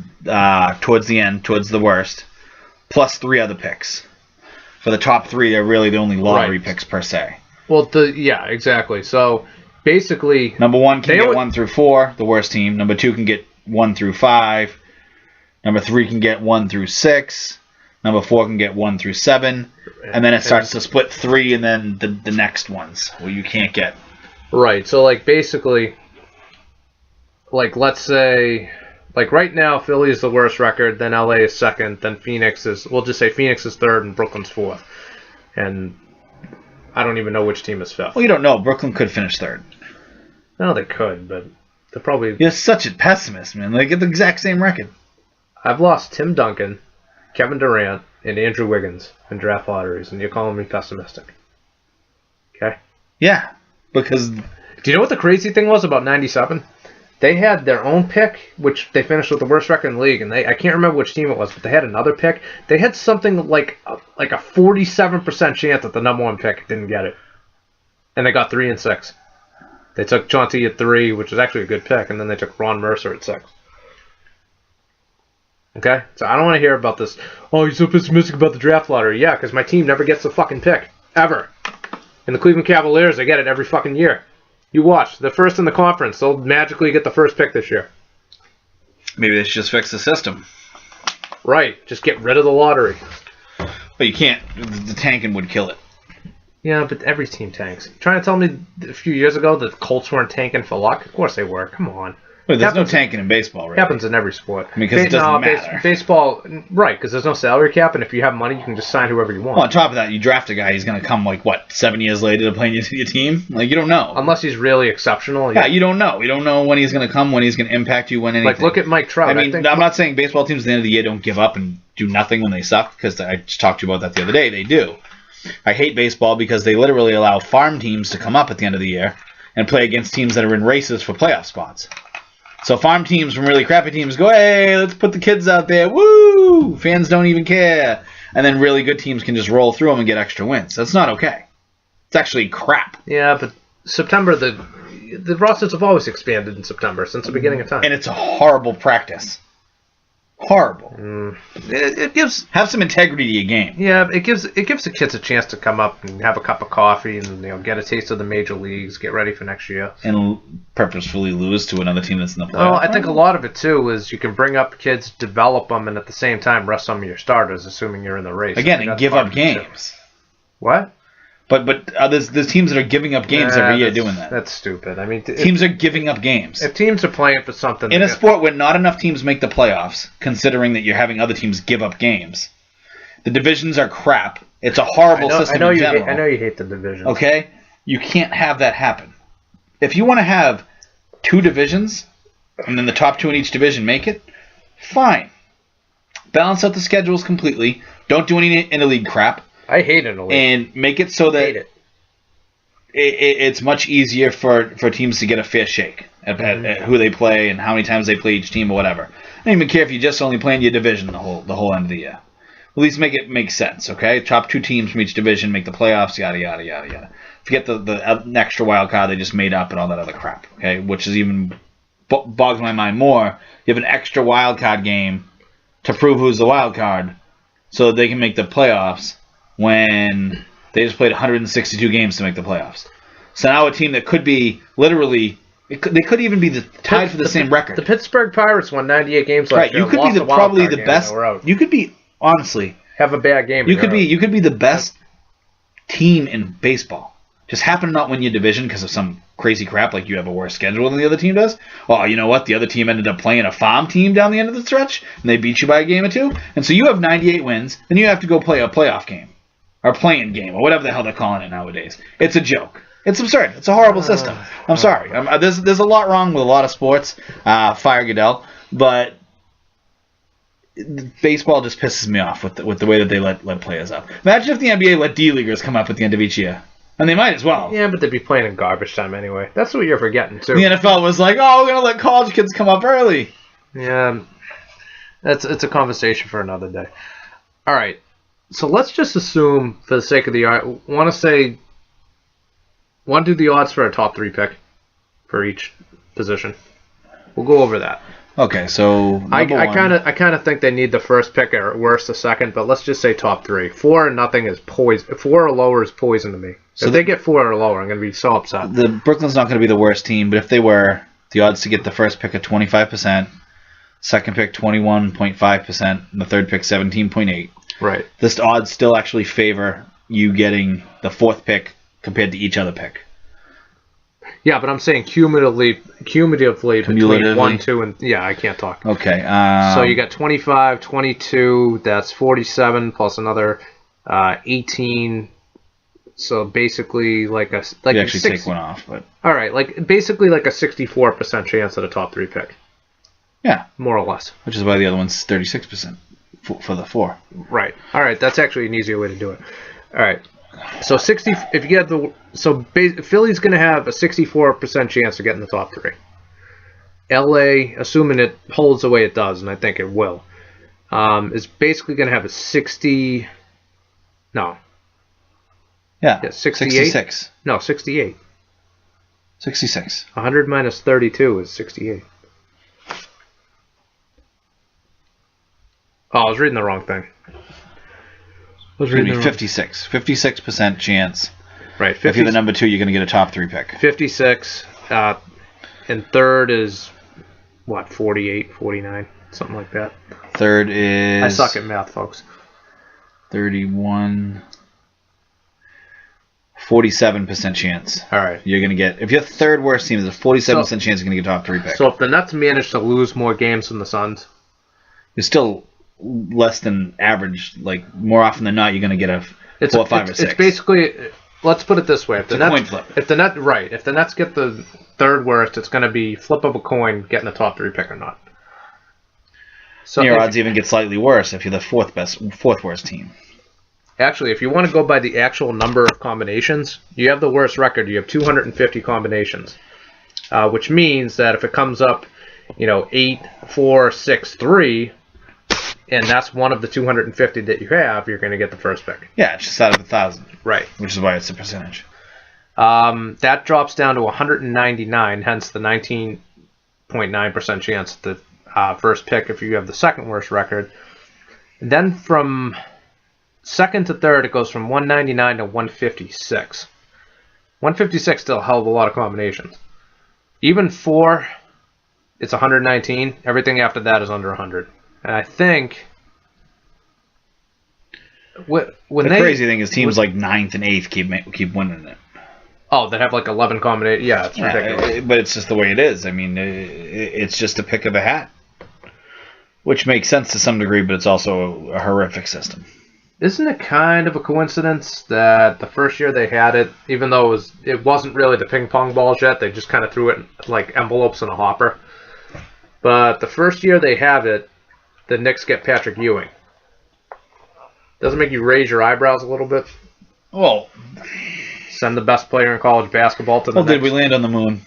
towards the end, towards the worst, plus 3 other picks. For the top 3, they're really the only lottery picks per se. Well, exactly. So basically, number 1 can get 1 through 4, the worst team. Number 2 can get 1 through 5. Number 3 can get 1 through 6. Number 4 can get 1 through 7. And then it starts to split 3 and then the next ones where you can't get. Right. So basically, let's say, right now, Philly is the worst record, then LA is second, then we'll just say Phoenix is third and Brooklyn's fourth. And I don't even know which team is fifth. Well, you don't know. Brooklyn could finish third. No, they could, but they're probably... You're such a pessimist, man. They get the exact same record. I've lost Tim Duncan, Kevin Durant, and Andrew Wiggins in draft lotteries, and you're calling me pessimistic. Okay? Yeah, because... Do you know what the crazy thing was about 97? They had their own pick, which they finished with the worst record in the league, and I can't remember which team it was, but they had another pick. They had something like a 47% chance that the number 1 pick didn't get it. And they got 3 and 6. They took Chauncey at 3, which was actually a good pick, and then they took Ron Mercer at 6. Okay? So I don't want to hear about this, oh, you're so pessimistic about the draft lottery. Yeah, because my team never gets the fucking pick. Ever. And the Cleveland Cavaliers, they get it every fucking year. You watch. They're first in the conference. They'll magically get the first pick this year. Maybe they should just fix the system. Right. Just get rid of the lottery. But you can't. The tanking would kill it. Yeah, but every team tanks. You're trying to tell me a few years ago that the Colts weren't tanking for luck? Of course they were. Come on. Wait, there's no tanking in baseball, right? Happens in every sport. I mean, because it doesn't matter. Baseball, right, because there's no salary cap, and if you have money, you can just sign whoever you want. Well, on top of that, you draft a guy, he's going to come, 7 years later to play in your team? You don't know. Unless he's really exceptional. Yeah, you don't know. You don't know when he's going to come, when he's going to impact you, when anything. Look at Mike Trout. I mean, I'm not saying baseball teams at the end of the year don't give up and do nothing when they suck, because I just talked to you about that the other day. They do. I hate baseball because they literally allow farm teams to come up at the end of the year and play against teams that are in races for playoff spots. So farm teams from really crappy teams go, hey, let's put the kids out there. Woo! Fans don't even care. And then really good teams can just roll through them and get extra wins. That's not okay. It's actually crap. Yeah, but September, the rosters have always expanded in September since the beginning of time. And it's a horrible practice. Horrible. It gives have some integrity to your game. Yeah, it gives the kids a chance to come up and have a cup of coffee and get a taste of the major leagues, get ready for next year, and purposefully lose to another team that's in the playoffs. Well, I think a lot of it too is you can bring up kids, develop them, and at the same time rest some of your starters, assuming you're in the race. Again, and give up games. What? But there's teams that are giving up games every year doing that. That's stupid. I mean, teams are giving up games. If teams are playing for something... In a sport where not enough teams make the playoffs, considering that you're having other teams give up games, the divisions are crap. It's a horrible system in general. I know you hate the division. Okay? You can't have that happen. If you want to have 2 divisions, and then the top 2 in each division make it, fine. Balance out the schedules completely. Don't do any interleague crap. I hate it a league. And make it so that it's much easier for teams to get a fair shake at who they play and how many times they play each team or whatever. I don't even care if you just only play in your division the whole end of the year. At least make it make sense, okay? Top 2 teams from each division make the playoffs, yada, yada, yada, yada. Forget the extra wild card they just made up and all that other crap, okay? Which is even bogs my mind more. You have an extra wild card game to prove who's the wild card so that they can make the playoffs when they just played 162 games to make the playoffs. So now a team that could be literally, they could even be tied for the same record. The Pittsburgh Pirates won 98 games last year. Right, you could be probably the best. You could be, honestly, have a bad game. You could be the best team in baseball. Just happen to not win your division because of some crazy crap, like you have a worse schedule than the other team does. Oh, you know what? The other team ended up playing a farm team down the end of the stretch, and they beat you by a game or 2. And so you have 98 wins, then you have to go play a playoff game. Or playing game, or whatever the hell they're calling it nowadays. It's a joke. It's absurd. It's a horrible system. I'm sorry. There's a lot wrong with a lot of sports. Fire Goodell. But baseball just pisses me off with the way that they let players up. Imagine if the NBA let D-leaguers come up at the end of each year. And they might as well. Yeah, but they'd be playing in garbage time anyway. That's what you're forgetting, too. The NFL was like, oh, we're going to let college kids come up early. Yeah. It's a conversation for another day. All right. So let's just assume, for the sake of the art, want to do the odds for a top 3 pick for each position. We'll go over that. Okay, so I kind of think they need the first pick or at worst the second, but let's just say top 3. 4 or nothing is poison. 4 or lower is poison to me. So if they get 4 or lower, I'm going to be so upset. The Brooklyn's not going to be the worst team, but if they were, the odds to get the first pick at 25%, second pick 21.5%, and the third pick 17.8%. Right. This odds still actually favor you getting the 4th pick compared to each other pick. Yeah, but I'm saying cumulatively between 1, 2, and... Yeah, I can't talk. Okay. So you got 25, 22, that's 47, plus another 18. So basically like a... you actually take one off, but... All right, basically like a 64% chance at a top 3 pick. Yeah. More or less. Which is why the other one's 36%. For the 4. Right. All right. That's actually an easier way to do it. All right. So 60. If you get Philly's going to have a 64% chance of getting the top 3. LA, assuming it holds the way it does, and I think it will, is basically going to have a 60. No. Yeah. 68. 66. No, 68. 66. 100 minus 32 is 68. Oh, I was reading the wrong thing. It's going to be 56. 56% chance. Right. If you're the number 2, you're going to get a top 3 pick. 56. And third is what, 48, 49, something like that. Third is... I suck at math, folks. 31... 47% chance. All right. You're going to get... If your third worst team, there's a 47% chance you're going to get top 3 pick. So if the Nets manage to lose more games than the Suns... You're still less than average. Like, more often than not, you're going to get a 4, 5, or 6. It's basically... Let's put it this way. If the Nets, coin flip. If the Nets get the third worst, it's going to be flip of a coin getting a top 3 pick or not. So your odds even get slightly worse if you're the fourth worst team. Actually, if you want to go by the actual number of combinations, you have the worst record. You have 250 combinations, which means that if it comes up, 8, 4, 6, 3, and that's one of the 250 that you have, you're going to get the first pick. Yeah, it's just out of 1,000. Right. Which is why it's a percentage. That drops down to 199, hence the 19.9% chance the first pick if you have the second worst record. Then from second to third, it goes from 199 to 156. 156 still a hell of a lot of combinations. Even 4, it's 119. Everything after that is under 100. And I think the crazy thing is teams like 9th and 8th keep winning it. Oh, that have like 11 combinations. Yeah, it's ridiculous. But it's just the way it is. I mean, it's just a pick of a hat, which makes sense to some degree, but it's also a horrific system. Isn't it kind of a coincidence that the first year they had it, even though it wasn't really the ping pong balls yet, they just kind of threw it like envelopes in a hopper. But the first year they have it, the Knicks get Patrick Ewing. Doesn't make you raise your eyebrows a little bit? Well, send the best player in college basketball to the Knicks. Did we land on the moon?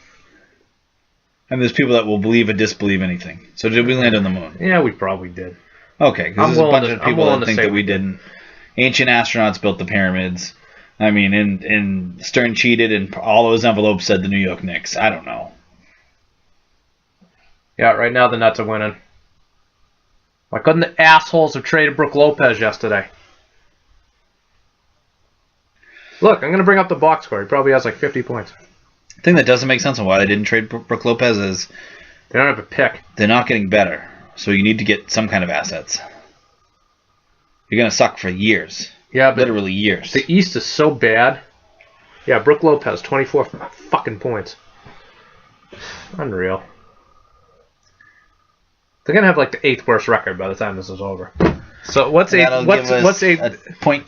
And there's people that will believe or disbelieve anything. So did we land on the moon? Yeah, we probably did. Okay, because there's a bunch of people that think that we didn't. Ancient astronauts built the pyramids. I mean, and Stern cheated, and all those envelopes said the New York Knicks. I don't know. Yeah, right now the Nets are winning. Why couldn't the assholes have traded Brook Lopez yesterday? Look, I'm going to bring up the box score. He probably has like 50 points. The thing that doesn't make sense on why they didn't trade Brook Lopez is they don't have a pick. They're not getting better, so you need to get some kind of assets. You're going to suck for years. Yeah, but literally years. The East is so bad. Yeah, Brook Lopez, 24 fucking points. Unreal. They're going to have like the 8th worst record by the time this is over. So what's 8? What's 8? Point.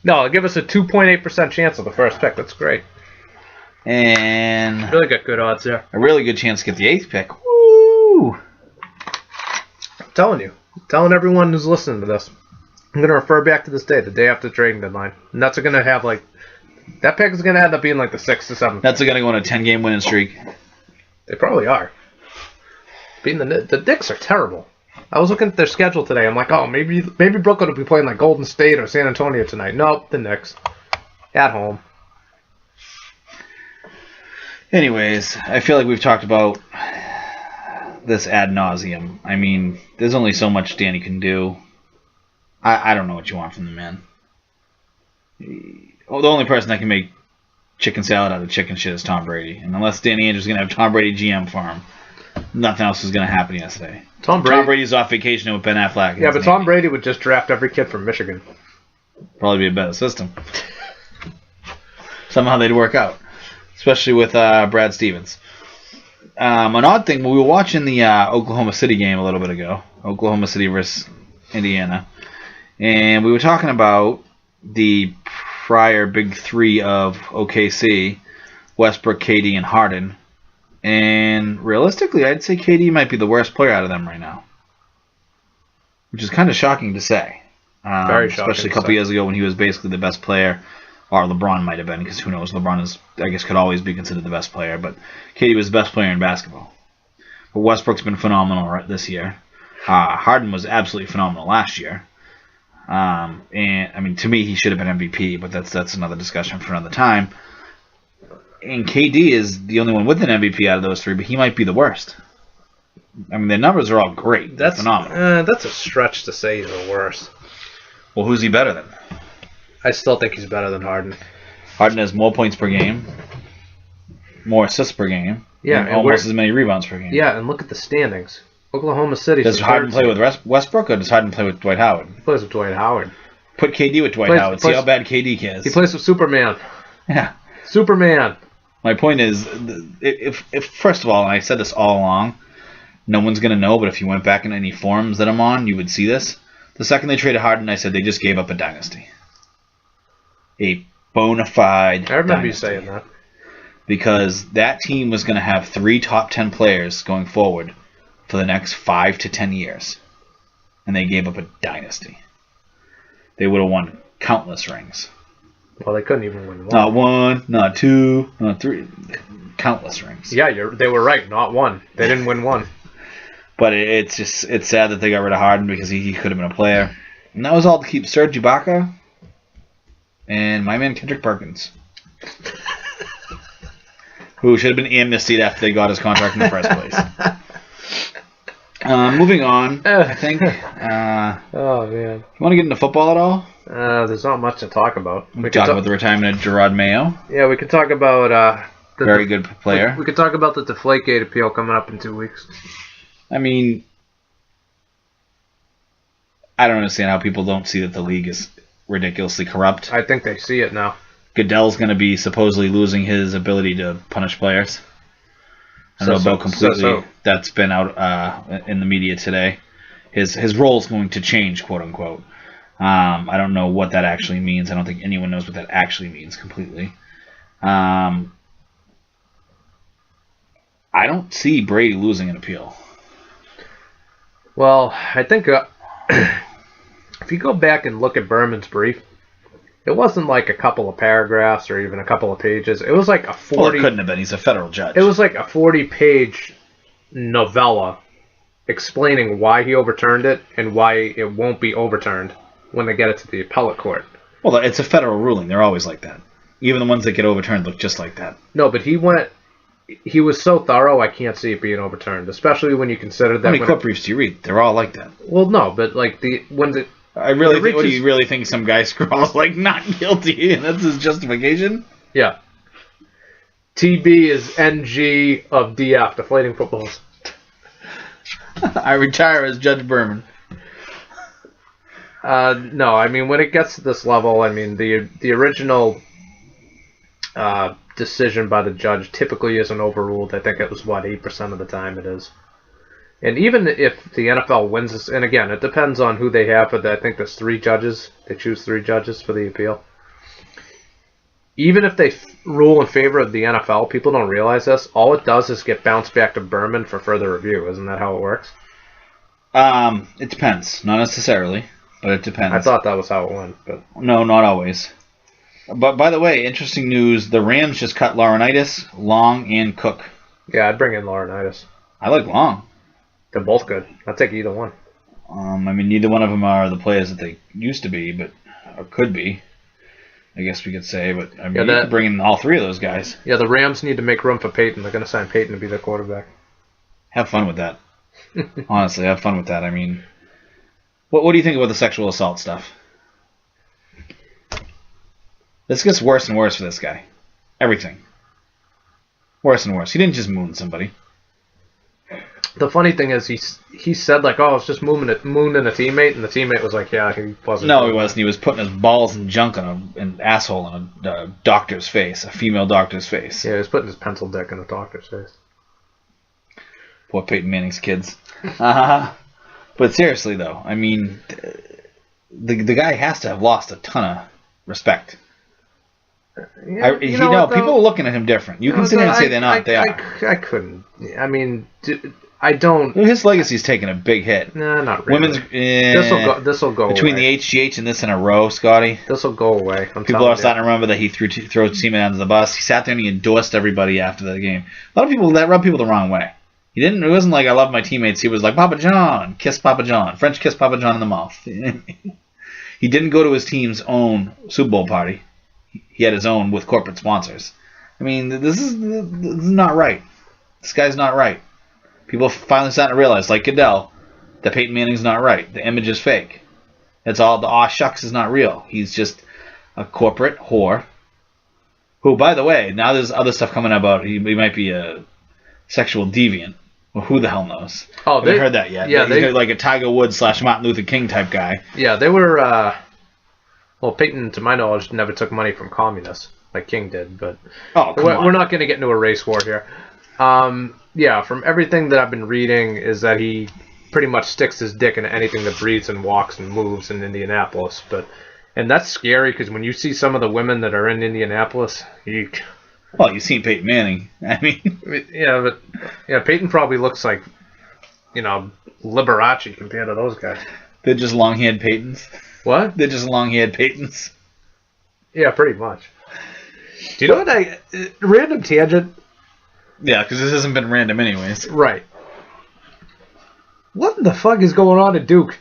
No, it'll give us a 2.8% chance of the first pick. That's great. And really got good odds there. A really good chance to get the 8th pick. Woo! I'm telling you. I'm telling everyone who's listening to this. I'm going to refer back to this day, the day after the trading deadline. Nets are going to have like... That pick is going to end up being like the 6th to 7th. Nets are going to go on a 10-game winning streak. They probably are. Being the Knicks are terrible. I was looking at their schedule today. I'm like, oh, maybe Brooklyn will be playing like Golden State or San Antonio tonight. Nope, the Knicks. At home. Anyways, I feel like we've talked about this ad nauseum. I mean, there's only so much Danny can do. I don't know what you want from the man. The only person that can make chicken salad out of chicken shit is Tom Brady. And unless Danny Andrews is going to have Tom Brady GM for him, nothing else is going to happen yesterday. Tom Brady's off vacation with Ben Affleck. Yeah, but Tom Brady would just draft every kid from Michigan. Probably be a better system. Somehow they'd work out. Especially with Brad Stevens. An odd thing, we were watching the Oklahoma City game a little bit ago. Oklahoma City versus Indiana. And we were talking about the prior big three of OKC, Westbrook, KD, and Harden. And realistically, I'd say KD might be the worst player out of them right now. Which is kind of shocking to say. Very shocking. Especially a couple years ago when he was basically the best player. Or LeBron might have been, because who knows? LeBron is, I guess, could always be considered the best player. But KD was the best player in basketball. But Westbrook's been phenomenal this year. Harden was absolutely phenomenal last year. And I mean, to me, he should have been MVP, but that's another discussion for another time. And KD is the only one with an MVP out of those three, but he might be the worst. I mean, their numbers are all great. That's phenomenal. That's a stretch to say he's the worst. Well, who's he better than? I still think he's better than Harden. Harden has more points per game, more assists per game. Yeah, and and almost as many rebounds per game. Yeah, and look at the standings. Oklahoma City. Does Harden play with Westbrook, or does Harden play with Dwight Howard? He plays with Dwight Howard. Put KD with Dwight Howard. See how bad KD cares. He plays with Superman. Yeah. Superman. My point is, if first of all, and I said this all along, no one's going to know, but if you went back in any forums that I'm on, you would see this. The second they traded Harden, I said they just gave up a dynasty. A bona fide I remember dynasty. you saying that. Because that team was going to have 3 top 10 players going forward for the next 5 to 10 years. And they gave up a dynasty. They would have won countless rings. Well, they couldn't even win one. Not 1, not 2, not 3. Countless rings. Yeah, they were right. Not one. They didn't win one. But it's sad that they got rid of Harden because he could have been a player. And that was all to keep Serge Ibaka and my man Kendrick Perkins. Who should have been amnestied after they got his contract in the first place. Moving on, I think. Oh, man. You want to get into football at all? There's not much to talk about. We can talk about the retirement of Gerard Mayo. Yeah, we could talk about... Very good player. We could talk about the Deflategate appeal coming up in 2 weeks. I mean, I don't understand how people don't see that the league is ridiculously corrupt. I think they see it now. Goodell's going to be supposedly losing his ability to punish players. I don't know about completely. That's been out in the media today. His role is going to change, quote unquote. I don't know what that actually means. I don't think anyone knows what that actually means completely. I don't see Brady losing an appeal. Well, I think if you go back and look at Berman's brief, it wasn't like a couple of paragraphs or even a couple of pages. It was like a 40... Well, it couldn't have been. He's a federal judge. It was like a 40-page novella explaining why he overturned it and why it won't be overturned when they get it to the appellate court. Well, it's a federal ruling. They're always like that. Even the ones that get overturned look just like that. No, but he was so thorough, I can't see it being overturned, especially when you consider that... How many court briefs do you read? They're all like that. Well, no, but like I really think. What do you really think? Some guy scrawls like not guilty, and that's his justification? Yeah. TB is NG of DF, deflating footballs. I retire as Judge Berman. No, I mean when it gets to this level, I mean the original decision by the judge typically isn't overruled. I think it was 8% of the time it is. And even if the NFL wins this, and again, it depends on who they have, but I think there's 3 judges. They choose 3 judges for the appeal. Even if they rule in favor of the NFL, people don't realize this. All it does is get bounced back to Berman for further review. Isn't that how it works? It depends. Not necessarily, but it depends. I thought that was how it went, but no, not always. But by the way, interesting news: the Rams just cut Laurinaitis, Long, and Cook. Yeah, I'd bring in Laurinaitis. I like Long. They're both good. I'd take either one. I mean, neither one of them are the players that they used to be, but or could be. I guess we could say, but I mean, you could bring in all 3 of those guys. Yeah, the Rams need to make room for Peyton. They're going to sign Peyton to be their quarterback. Have fun with that. Honestly, have fun with that. I mean, what do you think about the sexual assault stuff? This gets worse and worse for this guy. Everything. Worse and worse. He didn't just moon somebody. The funny thing is, he said, like, oh, I was just mooning a teammate, and the teammate was like, yeah, he wasn't. No, he wasn't. He was putting his balls and junk on an asshole on a doctor's face, a female doctor's face. Yeah, he was putting his pencil dick in a doctor's face. Poor Peyton Manning's kids. But seriously, though, I mean, the guy has to have lost a ton of respect. Yeah, people are looking at him different. You can sit here and say they're not. They are. I couldn't. I mean, I don't. His legacy's taken a big hit. Nah, not really. Women's. This'll go between away. The HGH and this in a row, Scotty. This'll go away. People are starting to remember that he threw Seaman under the bus. He sat there and he endorsed everybody after the game. A lot of people that rub people the wrong way. He didn't. It wasn't like I love my teammates. He was like Papa John, kiss Papa John, French kiss Papa John in the mouth. He didn't go to his team's own Super Bowl party. He had his own with corporate sponsors. I mean, this is not right. This guy's not right. People finally starting to realize, like Goodell, that Peyton Manning's not right. The image is fake. It's all the aw shucks is not real. He's just a corporate whore. Who, by the way, now there's other stuff coming about. He might be sexual deviant. Well, who the hell knows? Oh, I haven't heard that yet. Yeah, He's like a Tiger Woods / Martin Luther King type guy. Yeah, they were. Well, Peyton, to my knowledge, never took money from communists like King did. But we're not going to get into a race war here. Yeah, from everything that I've been reading, is that he pretty much sticks his dick into anything that breathes and walks and moves in Indianapolis. And that's scary because when you see some of the women that are in Indianapolis, well, you've seen Peyton Manning. I mean, yeah, Peyton probably looks like, Liberace compared to those guys. They're just long-haired Peytons. What? They're just long-haired Peytons. Yeah, pretty much. Do you know what random tangent? Yeah, because this hasn't been random anyways. Right. What the fuck is going on at Duke?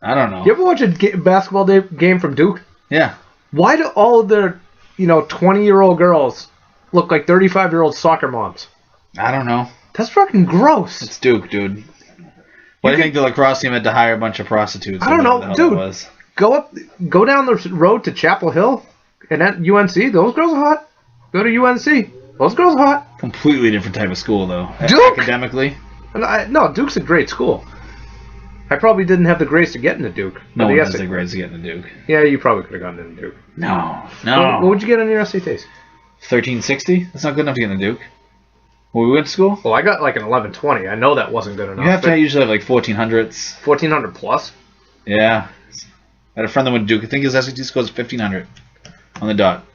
I don't know. You ever watch a basketball game from Duke? Yeah. Why do all of their, 20-year-old girls look like 35-year-old soccer moms? I don't know. That's fucking gross. It's Duke, dude. Why do you think the lacrosse team had to hire a bunch of prostitutes? I don't know, dude. Go down the road to Chapel Hill and at UNC. Those girls are hot. Go to UNC. Those girls are hot. Completely different type of school, though. Duke? Academically? No, Duke's a great school. I probably didn't have the grades to get into Duke. No one has the grades to get into Duke. Yeah, you probably could have gotten into Duke. No. What would you get on your SATs? 1360? That's not good enough to get into Duke. When we went to school? Well, I got like an 1120. I know that wasn't good enough. You have to usually have like 1400s. 1400 plus? Yeah. I had a friend that went to Duke. I think his SAT score was 1500 on the dot.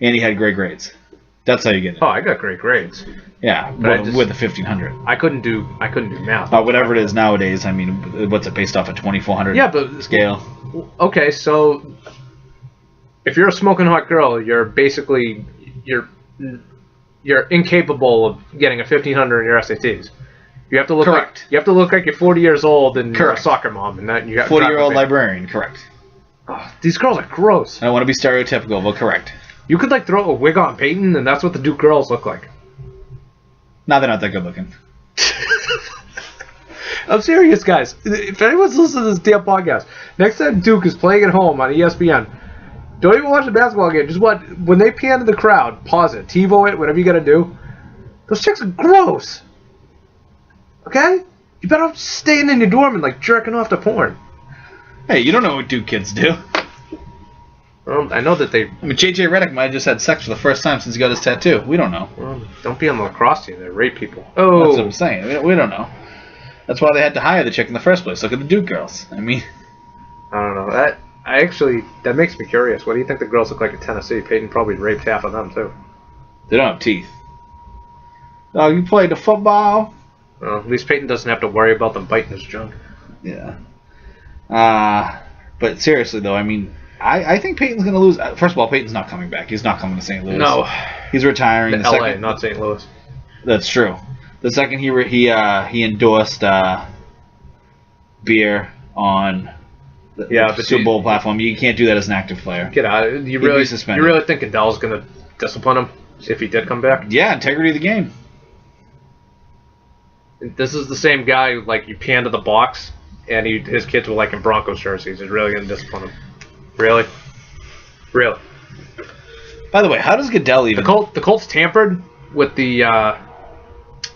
And he had great grades. That's how you get it. Oh, I got great grades. Yeah, with the 1500. I couldn't do math. Whatever it is nowadays, I mean, what's it based off a 2400 scale? Okay, so if you're a smoking hot girl, you're basically you're incapable of getting a 1500 in your SATs. You have to look correct. You have to look like you're 40 years old and correct. You're a soccer mom, and that you got 40-year-old librarian. Correct. Oh, these girls are gross. I don't want to be stereotypical, but correct. You could throw a wig on Peyton, and that's what the Duke girls look like. No, they're not that good looking. I'm serious, guys. If anyone's listening to this damn podcast, next time Duke is playing at home on ESPN, don't even watch the basketball game. Just watch. When they pan to the crowd, pause it, TiVo it, whatever you gotta do. Those chicks are gross. Okay? You better staying in your dorm and jerking off to porn. Hey, you don't know what Duke kids do. I know that they... I mean, J.J. Redick might have just had sex for the first time since he got his tattoo. We don't know. Well, don't be on the lacrosse team. They rape people. Oh. That's what I'm saying. We don't know. That's why they had to hire the chick in the first place. Look at the Duke girls. I mean... I don't know. That makes me curious. What do you think the girls look like in Tennessee? Peyton probably raped half of them, too. They don't have teeth. Oh, you played the football? Well, at least Peyton doesn't have to worry about them biting his junk. Yeah. But seriously, though, I mean... I think Peyton's going to lose. First of all, Peyton's not coming back. He's not coming to St. Louis. No. He's retiring. To L.A., not St. Louis. That's true. The second he endorsed beer on the Super Bowl platform, you can't do that as an active player. Get out. You really think Adele's going to discipline him if he did come back? Yeah, integrity of the game. This is the same guy, you pan to the box, and his kids were in Broncos jerseys. He's really going to discipline him. Really? By the way, how does Goodell even... The Colts tampered with the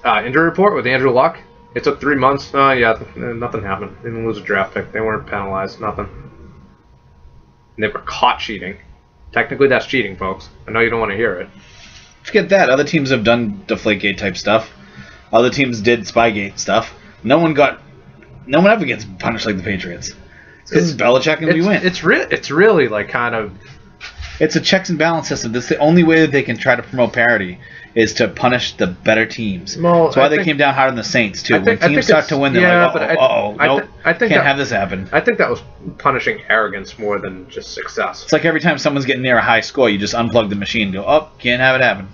injury report with Andrew Luck. It took 3 months. Nothing happened. They didn't lose a draft pick. They weren't penalized. Nothing. And they were caught cheating. Technically, that's cheating, folks. I know you don't want to hear it. Forget that. Other teams have done Deflategate type stuff. Other teams did Spygate stuff. No one ever gets punished like the Patriots. It's Belichick and we win. It's really kind of... It's a checks and balance system. That's the only way that they can try to promote parity is to punish the better teams. Well, that's why they came down hard on the Saints, too. When teams start to win, they're can't have this happen. I think that was punishing arrogance more than just success. It's like every time someone's getting near a high score, you just unplug the machine and go, can't have it happen.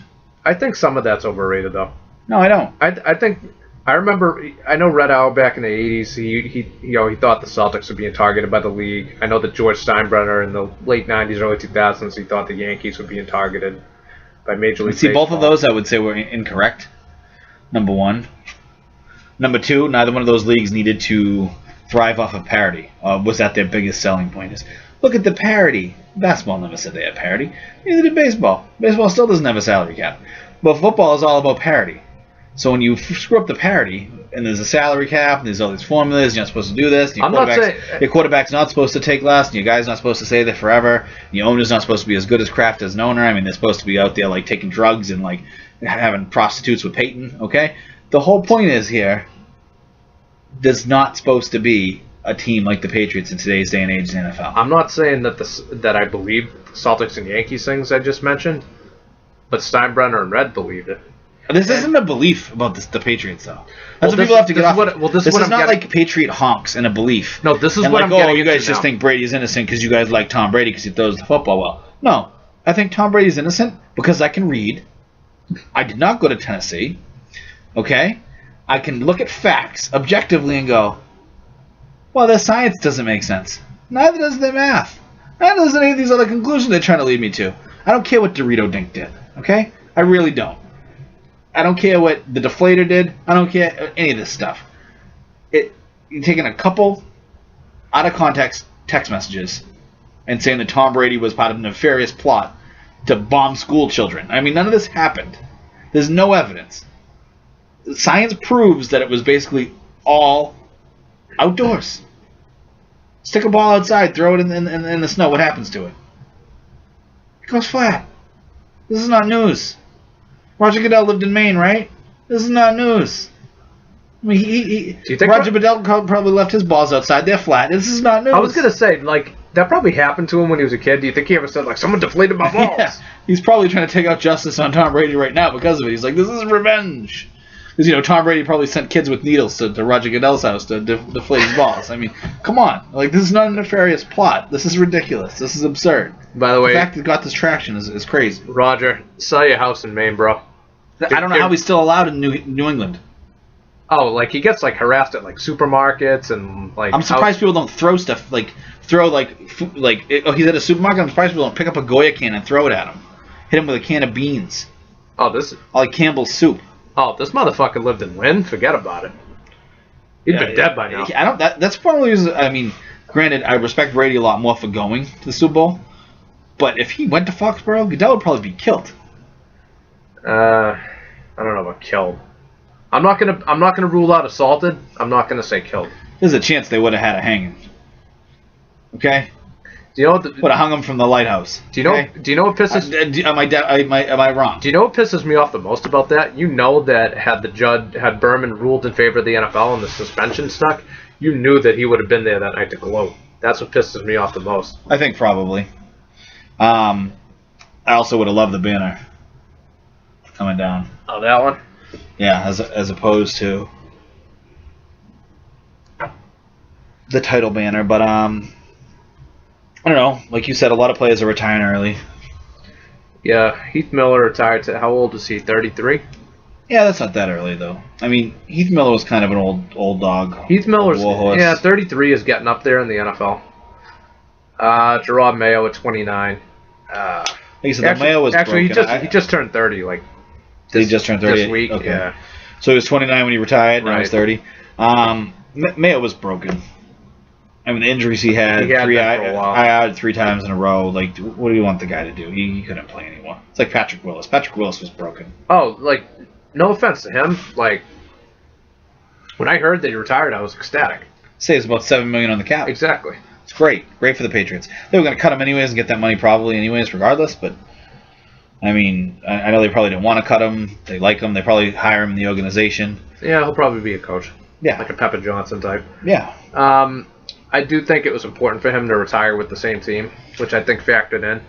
I think some of that's overrated, though. No, I don't. I know Red Owl back in the 80s, he thought the Celtics were being targeted by the league. I know that George Steinbrenner in the late 90s, early 2000s, he thought the Yankees were being targeted by Major League Baseball. Both of those I would say were incorrect, number one. Number two, neither one of those leagues needed to thrive off of parity. Was that their biggest selling point? Is look at the parity. Basketball never said they had parity. Neither did baseball. Baseball still doesn't have a salary cap. But football is all about parity. So when you screw up the parity, and there's a salary cap, and there's all these formulas, you're not supposed to do this, and your quarterback's not supposed to take less, and your guy's not supposed to stay there forever, and your owner's not supposed to be as good as Kraft as an owner. I mean, they're supposed to be out there like taking drugs and like having prostitutes with Peyton, okay? The whole point is here, there's not supposed to be a team like the Patriots in today's day and age in the NFL. I'm not saying that that I believe Celtics and Yankees things I just mentioned, but Steinbrenner and Red believed it. This isn't a belief about the Patriots, though. That's what people have to get off. This is not like Patriot honks and a belief. No, this is what I'm getting. You guys just think Brady's innocent because you guys like Tom Brady because he throws the football well. No, I think Tom Brady's innocent because I can read. I did not go to Tennessee. Okay? I can look at facts objectively and go, well, their science doesn't make sense. Neither does their math. Neither does any of these other conclusions they're trying to lead me to. I don't care what Dorito Dink did. Okay? I really don't. I don't care what the deflator did. I don't care any of this stuff. You're taking a couple out of context text messages and saying that Tom Brady was part of a nefarious plot to bomb school children. I mean, none of this happened. There's no evidence. Science proves that it was basically all outdoors. Stick a ball outside, throw it in the snow. What happens to it? It goes flat. This is not news. Roger Goodell lived in Maine, right? This is not news. I mean, Roger Goodell probably left his balls outside. They're flat. This is not news. I was going to say, like, that probably happened to him when he was a kid. Do you think he ever said, like, someone deflated my balls? Yeah. He's probably trying to take out justice on Tom Brady right now because of it. He's like, this is revenge. Because, Tom Brady probably sent kids with needles to Roger Goodell's house to deflate his balls. I mean, come on. Like, this is not a nefarious plot. This is ridiculous. This is absurd. By the way, the fact that it got this traction is crazy. Roger, sell your house in Maine, bro. I don't know how he's still allowed in New England. Oh, like he gets like harassed at like supermarkets and like. I'm surprised people don't throw stuff he's at a supermarket. I'm surprised people don't pick up a Goya can and throw it at him. Hit him with a can of beans. Oh, like Campbell's soup. Oh, this motherfucker lived in Lynn. Forget about it. He'd been dead by now. That's probably. I mean, granted, I respect Brady a lot more for going to the Super Bowl, but if he went to Foxborough, Goodell would probably be killed. I don't know about killed. I'm not gonna rule out assaulted. I'm not gonna say killed. There's a chance they would have had a hanging. Okay. Do you know what? Would have hung him from the lighthouse. Do you know? Okay? Do you know what pisses? Am I wrong? Do you know what pisses me off the most about that? You know that had Berman ruled in favor of the NFL and the suspension stuck, you knew that he would have been there that night to gloat. That's what pisses me off the most. I think probably. I also would have loved the banner coming down. Oh, that one? Yeah, as opposed to the title banner. But I don't know. Like you said, a lot of players are retiring early. Yeah, Heath Miller retired to, how old is he? 33? Yeah, that's not that early though. I mean, Heath Miller was kind of an old dog. Heath Miller's 33 is getting up there in the NFL. Gerard Mayo at 29. Like you said, Mayo was actually broken. he just turned 30 like. He just turned 30 this week. Okay. Yeah. So he was 29 when he retired. Now he's 30. Mayo was broken. I mean, the injuries he had IR'd 3 times in a row. Like, what do you want the guy to do? He couldn't play anymore. It's like Patrick Willis. Patrick Willis was broken. Oh, like, no offense to him. Like, when I heard that he retired, I was ecstatic. Saves about $7 million on the cap. Exactly. It's great for the Patriots. They were going to cut him anyways and get that money probably anyways, regardless. But I mean, I know they probably didn't want to cut him. They like him. They probably hire him in the organization. Yeah, he'll probably be a coach. Yeah, like a Pepper Johnson type. Yeah. I do think it was important for him to retire with the same team, which I think factored in.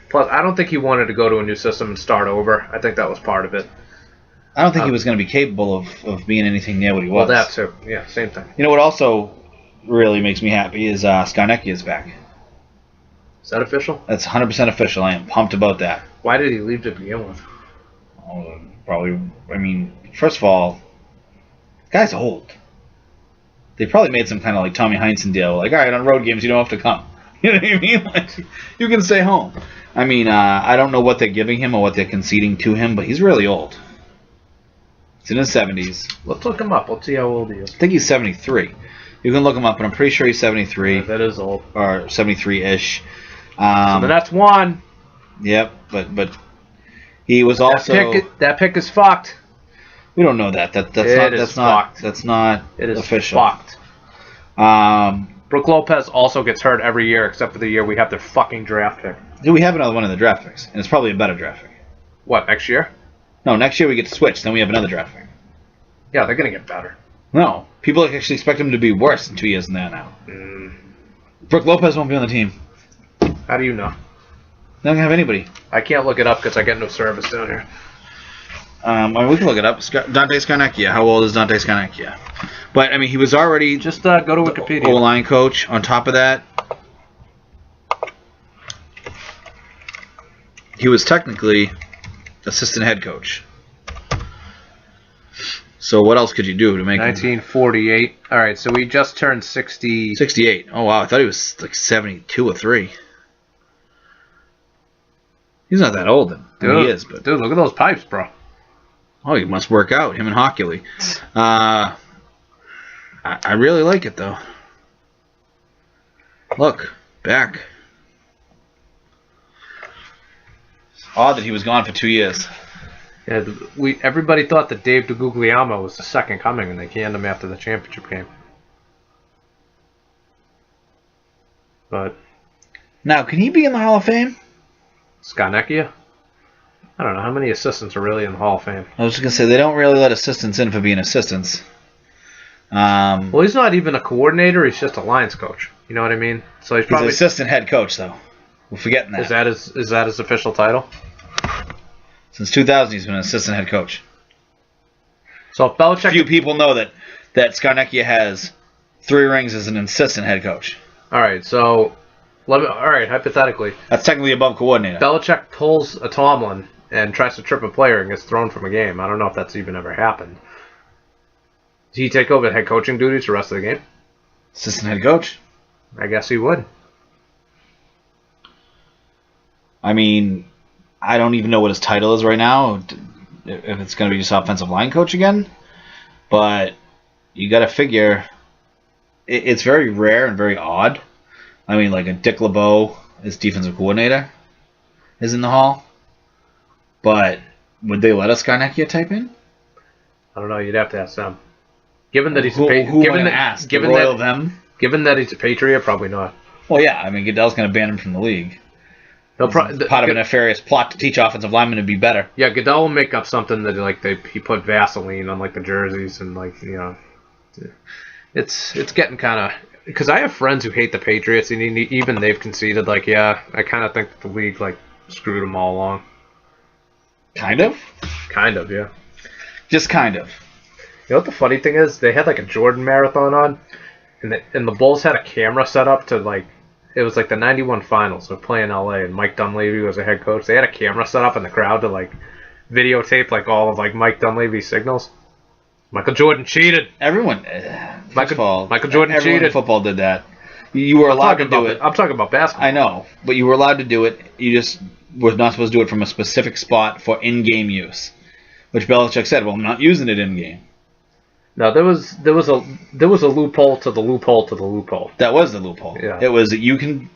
Plus, I don't think he wanted to go to a new system and start over. I think that was part of it. I don't think he was going to be capable of being anything near what he was. Well, that too. Yeah, same thing. You know what also really makes me happy is Skarnecki is back. Is that official? That's 100% official. I am pumped about that. Why did he leave to begin with? Probably, I mean, first of all, the guy's old. They probably made some kind of like Tommy Heinsohn deal. Like, all right, on road games, you don't have to come. You know what I mean? Like, you can stay home. I mean, I don't know what they're giving him or what they're conceding to him, but he's really old. He's in his 70s. Let's look him up. Let's see how old he is. I think he's 73. You can look him up, but I'm pretty sure he's 73. Yeah, that is old. Or 73-ish. So that's one. Yep, but he was also... That pick is fucked. We don't know that. That's not It is official. fucked. Um, Brook Lopez also gets hurt every year except for the year we have their fucking draft pick. we have another one of the draft picks, and it's probably a better draft pick. What, next year? No, next year we get to switch. Then we have another draft pick. Yeah, they're going to get better. No, people actually expect him to be worse in 2 years than that now. Brook Lopez won't be on the team. How do you know? They don't have anybody. I can't look it up because I get no service down here. Well, we can look it up. Dante Scarnecchia. How old is Dante Scarnecchia? But, I mean, he was already Just go to Wikipedia. O-line coach. On top of that, he was technically assistant head coach. So what else could you do to make him 1948. All right, so we just turned 60. 68? Oh, wow. I thought he was like 72 or 3. He's not that old then. I mean, he is, but... Dude, look at those pipes, bro. Oh, he must work out, him and Hockley. I really like it, though. Look, back. It's odd that he was gone for 2 years. Yeah, everybody thought that Dave DeGuglielmo was the second coming, and they canned him after the championship game. But Now, can he be in the Hall of Fame? Scarnecchia? I don't know. How many assistants are really in the Hall of Fame? I was just going to say, they don't really let assistants in for being assistants. Well, he's not even a coordinator. He's just a Lions coach. You know what I mean? So he's probably... He's an assistant head coach, though. We're forgetting that. Is that his official title? Since 2000, he's been an assistant head coach. So if Belichick... Few people know that Scarnecchia has 3 rings as an assistant head coach. All right, so... all right, hypothetically. That's technically above coordinator. Belichick pulls a Tomlin and tries to trip a player and gets thrown from a game. I don't know if that's even ever happened. Does he take over head coaching duties the rest of the game? Assistant head coach? I guess he would. I mean, I don't even know what his title is right now, if it's going to be just offensive line coach again. But you got to figure, it's very rare and very odd. I mean, like a Dick LeBeau as defensive coordinator is in the Hall. But would they let us Scarnecchia type in? I don't know. You'd have to ask them. Given that he's Who given would ask? given Royal that them? Given that he's a Patriot, probably not. Well, yeah. I mean, Goodell's going to ban him from the league. They'll Part of a nefarious plot to teach offensive linemen to be better. Yeah, Goodell will make up something that he put Vaseline on the jerseys and it's getting kind of, because I have friends who hate the Patriots and even they've conceded I kind of think that the league screwed them all along. Kind of? Kind of, yeah. Just kind of. You know what the funny thing is? They had a Jordan marathon on, and the Bulls had a camera set up to it was the 91 finals. They're playing LA, and Mike Dunleavy was the head coach. They had a camera set up in the crowd to videotape all of Mike Dunleavy's signals. Michael Jordan cheated. Everyone, Michael Jordan everyone cheated. in football did that. You were allowed to do it. I'm talking about basketball. I know, but you were allowed to do it. You just were not supposed to do it from a specific spot for in-game use, which Belichick said, "Well, I'm not using it in-game." No, there was a loophole to the loophole to the loophole. That was the loophole. Yeah. It was that you can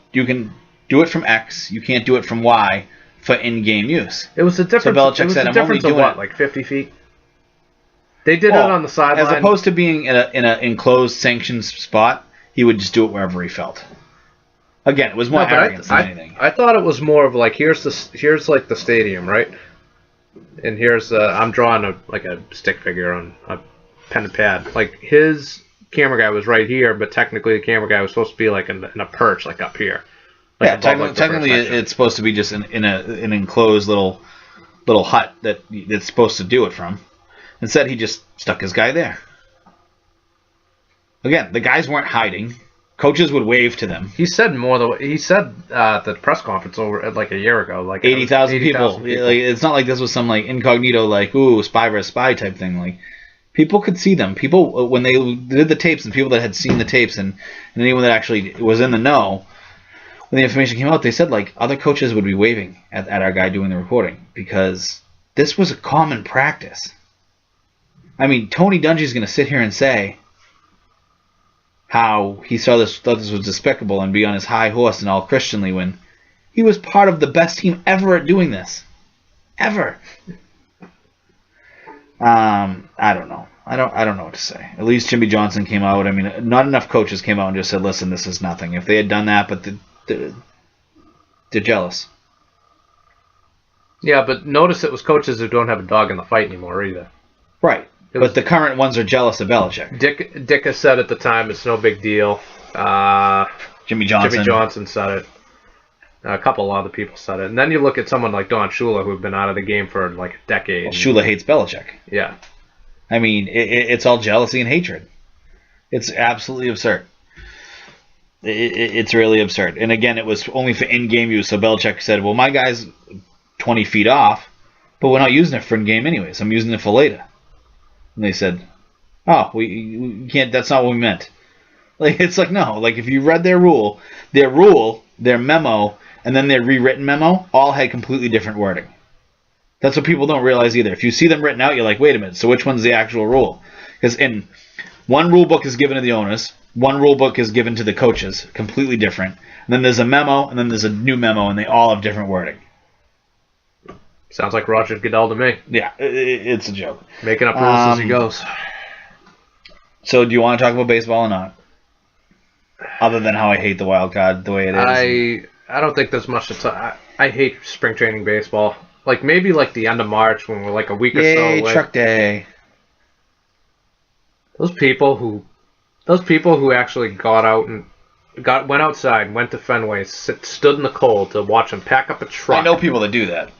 do it from X, you can't do it from Y for in-game use. It was a difference. So Belichick said, "I'm only doing it 50 feet." They did it on the sideline. As opposed to being in an enclosed, sanctioned spot, he would just do it wherever he felt. Again, it was more arrogance than anything. I thought it was more of here's the stadium, right? And here's I'm drawing a stick figure on a pen and pad. His camera guy was right here, but technically the camera guy was supposed to be in a perch up here. Yeah, technically it's supposed to be just in an enclosed little hut that it's supposed to do it from. Instead, he just stuck his guy there. Again, the guys weren't hiding. Coaches would wave to them. He said at the press conference over a year ago, 80,000 people. It's not like this was some incognito ooh, spy versus spy type thing. People could see them. People, when they did the tapes, and people that had seen the tapes, and anyone that actually was in the know, when the information came out, they said other coaches would be waving at our guy doing the reporting because this was a common practice. I mean, Tony Dungy's going to sit here and say how he thought this was despicable and be on his high horse and all Christianly when he was part of the best team ever at doing this. Ever. I don't know. I don't know what to say. At least Jimmy Johnson came out. I mean, not enough coaches came out and just said, "Listen, this is nothing." If they had done that, but they're jealous. Yeah, but notice it was coaches who don't have a dog in the fight anymore either. Right. But the current ones are jealous of Belichick. Dick has said at the time it's no big deal. Jimmy Johnson said it. A couple other people said it. And then you look at someone like Don Shula, who've been out of the game for like a decade. Well, Shula hates Belichick. Yeah. I mean, it's all jealousy and hatred. It's absolutely absurd. It's really absurd. And again, it was only for in-game use. So Belichick said, well, my guy's 20 feet off, but we're not using it for in-game anyways. I'm using it for later. And they said, oh, we can't. That's not what we meant. Like, it's like, no. Like, if you read their memo, and then their rewritten memo, all had completely different wording. That's what people don't realize either. If you see them written out, you're like, wait a minute, so which one's the actual rule? Because in one rule book is given to the owners, one rule book is given to the coaches, completely different. And then there's a memo, and then there's a new memo, and they all have different wording. Sounds like Roger Goodell to me. Yeah, it's a joke. Making up rules as he goes. So do you want to talk about baseball or not? Other than how I hate the wild card the way it is. I don't think there's much to talk. I hate spring training baseball. Like maybe like the end of March when we're like a week or so away. Yay, truck day. Those people who actually got out and went outside, went to Fenway, stood in the cold to watch them pack up a truck. I know people that do that.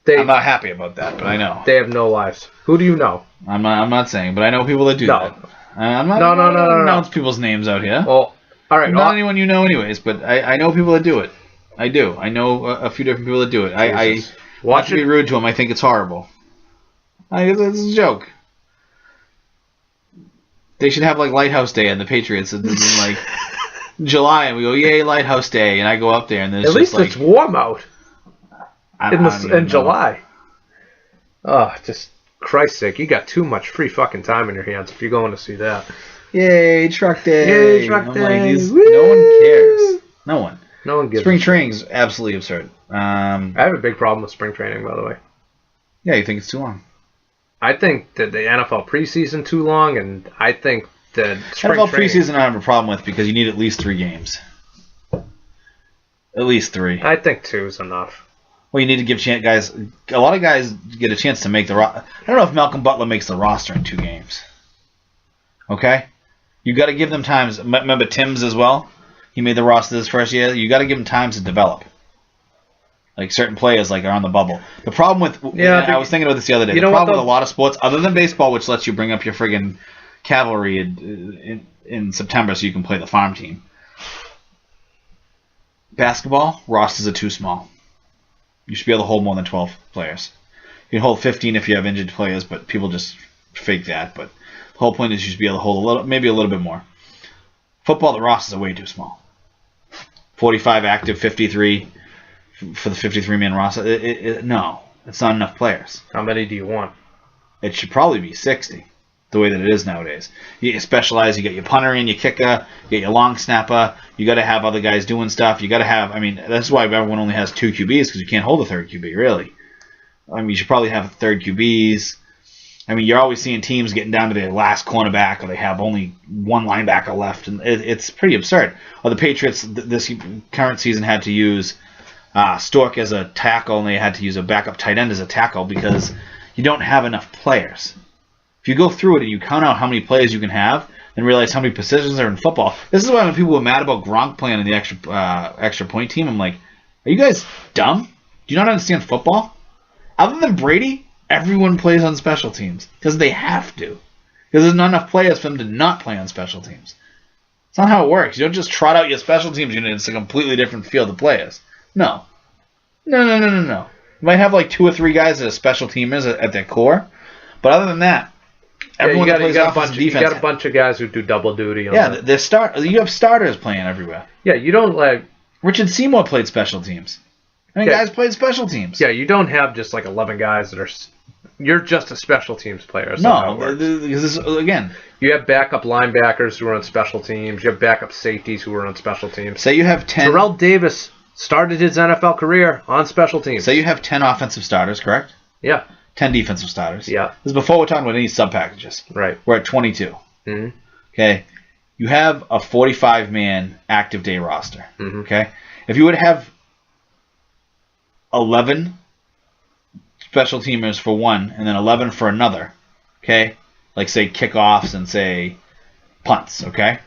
I'm not happy about that, but I know. They have no lives. Who do you know? I'm not saying, but I know people that do that. I'm not no. announce people's names out here. Well, all right. Not anyone you know anyways, but I know people that do it. I do. I know a few different people that do it. I watch to be rude to them. I think it's horrible. It's a joke. They should have like Lighthouse Day on the Patriots in like July, and we go, yay, Lighthouse Day, and I go up there, and then at least it's warm out in July. Oh, just Christ's sake, you got too much free fucking time in your hands if you're going to see that. Yay, truck day! Yay, truck day! Like, no one cares. No one gives. Spring training's absolutely absurd. I have a big problem with spring training, by the way. Yeah, you think it's too long? I think that the NFL preseason too long, and I think that spring NFL training, preseason I have a problem with because you need at least 3 games. At least 3. I think 2 is enough. Well, you need to give guys. A lot of guys get a chance to make the roster. I don't know if Malcolm Butler makes the roster in 2 games. Okay, you got to give them times. Remember Timms as well. He made the roster this first year. You got to give them times to develop. Like certain players, like are on the bubble. The problem with I was thinking about this the other day. The problem with a lot of sports, other than baseball, which lets you bring up your friggin' cavalry in September so you can play the farm team. Basketball rosters are too small. You should be able to hold more than 12 players. You can hold 15 if you have injured players, but people just fake that. But the whole point is you should be able to hold maybe a little bit more. Football, the rosters are way too small. 45 active, 53 for the 53-man roster. No, it's not enough players. How many do you want? It should probably be 60, the way that it is nowadays. You specialize. You get your punter in, your kicker, you get your long snapper. You got to have other guys doing stuff. You got to have. I mean, that's why everyone only has 2 QBs because you can't hold a third QB really. I mean, you should probably have third QBs. I mean, you're always seeing teams getting down to their last cornerback, or they have only 1 linebacker left, and it's pretty absurd. Or the Patriots this current season had to use Stork as a tackle, and they had to use a backup tight end as a tackle because you don't have enough players. If you go through it and you count out how many players you can have, and realize how many positions are in football. This is why when people were mad about Gronk playing in the extra point team, I'm like, are you guys dumb? Do you not understand football? Other than Brady, everyone plays on special teams because they have to. Because there's not enough players for them to not play on special teams. It's not how it works. You don't just trot out your special teams unit. It's a completely different field of players. No. You might have like 2 or 3 guys that are special teamers at their core. But other than that, everyone that plays offense and defense. You got a bunch of guys who do double duty. You have starters playing everywhere. Yeah, you don't like... Richard Seymour played special teams. Guys played special teams. Yeah, you don't have just like 11 guys that are... You're just a special teams player. No, because again... You have backup linebackers who are on special teams. You have backup safeties who are on special teams. Say you have 10... Terrell Davis started his NFL career on special teams. Say you have 10 offensive starters, correct? Yeah. 10 defensive starters. Yeah. This is before we're talking about any sub packages. Right. We're at 22. Mm-hmm. Okay. You have a 45-man active day roster. Mm-hmm. Okay. If you would have 11 special teamers for one and then 11 for another, okay, like say kickoffs and say punts, okay,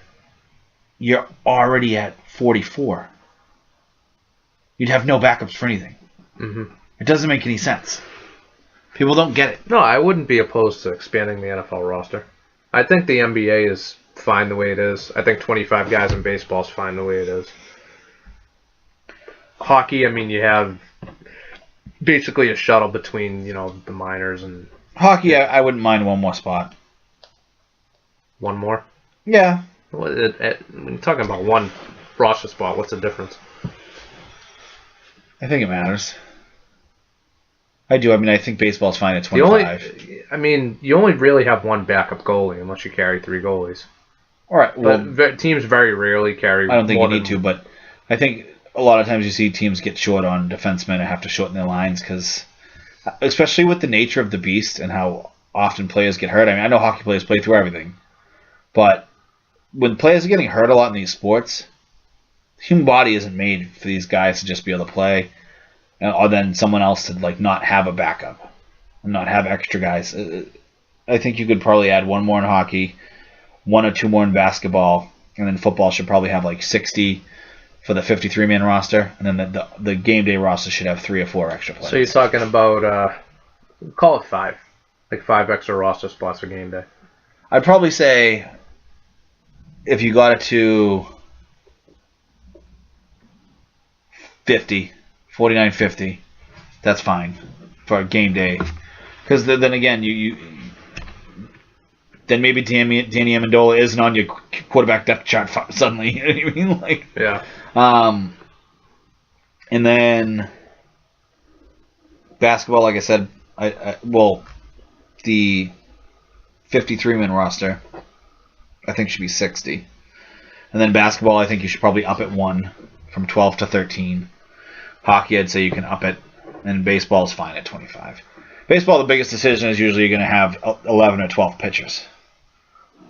you're already at 44. You'd have no backups for anything. Mm-hmm. It doesn't make any sense. People don't get it. No, I wouldn't be opposed to expanding the NFL roster. I think the NBA is fine the way it is. I think 25 guys in baseball is fine the way it is. Hockey, I mean, you have basically a shuttle between, the minors and Hockey, I wouldn't mind one more spot. one more. Yeah. When you're talking about one roster spot, what's the difference? I think it matters. I do. I mean, I think baseball's fine at 25. You only really have one backup goalie unless you carry 3 goalies. All right. Well, But teams very rarely carry. I don't think more you need to, but I think a lot of times you see teams get short on defensemen and have to shorten their lines because, especially with the nature of the beast and how often players get hurt. I mean, I know hockey players play through everything, but when players are getting hurt a lot in these sports, the human body isn't made for these guys to just be able to play, or then someone else to not have a backup and not have extra guys. I think you could probably add one more in hockey, 1 or 2 more in basketball, and then football should probably have 60 for the 53-man roster, and then the game day roster should have 3 or 4 extra players. So you're talking about call it 5, 5 extra roster spots for game day. I'd probably say if you got it to 49-50, that's fine for a game day. Because then again, then maybe Danny Amendola isn't on your quarterback depth chart suddenly. You know what I mean? Yeah. And then basketball, like I said, the 53-man roster, I think should be 60. And then basketball, I think you should probably up it 1 from 12 to 13. Hockey, I'd say you can up it, and baseball is fine at 25. Baseball, the biggest decision is usually you're going to have 11 or 12 pitchers.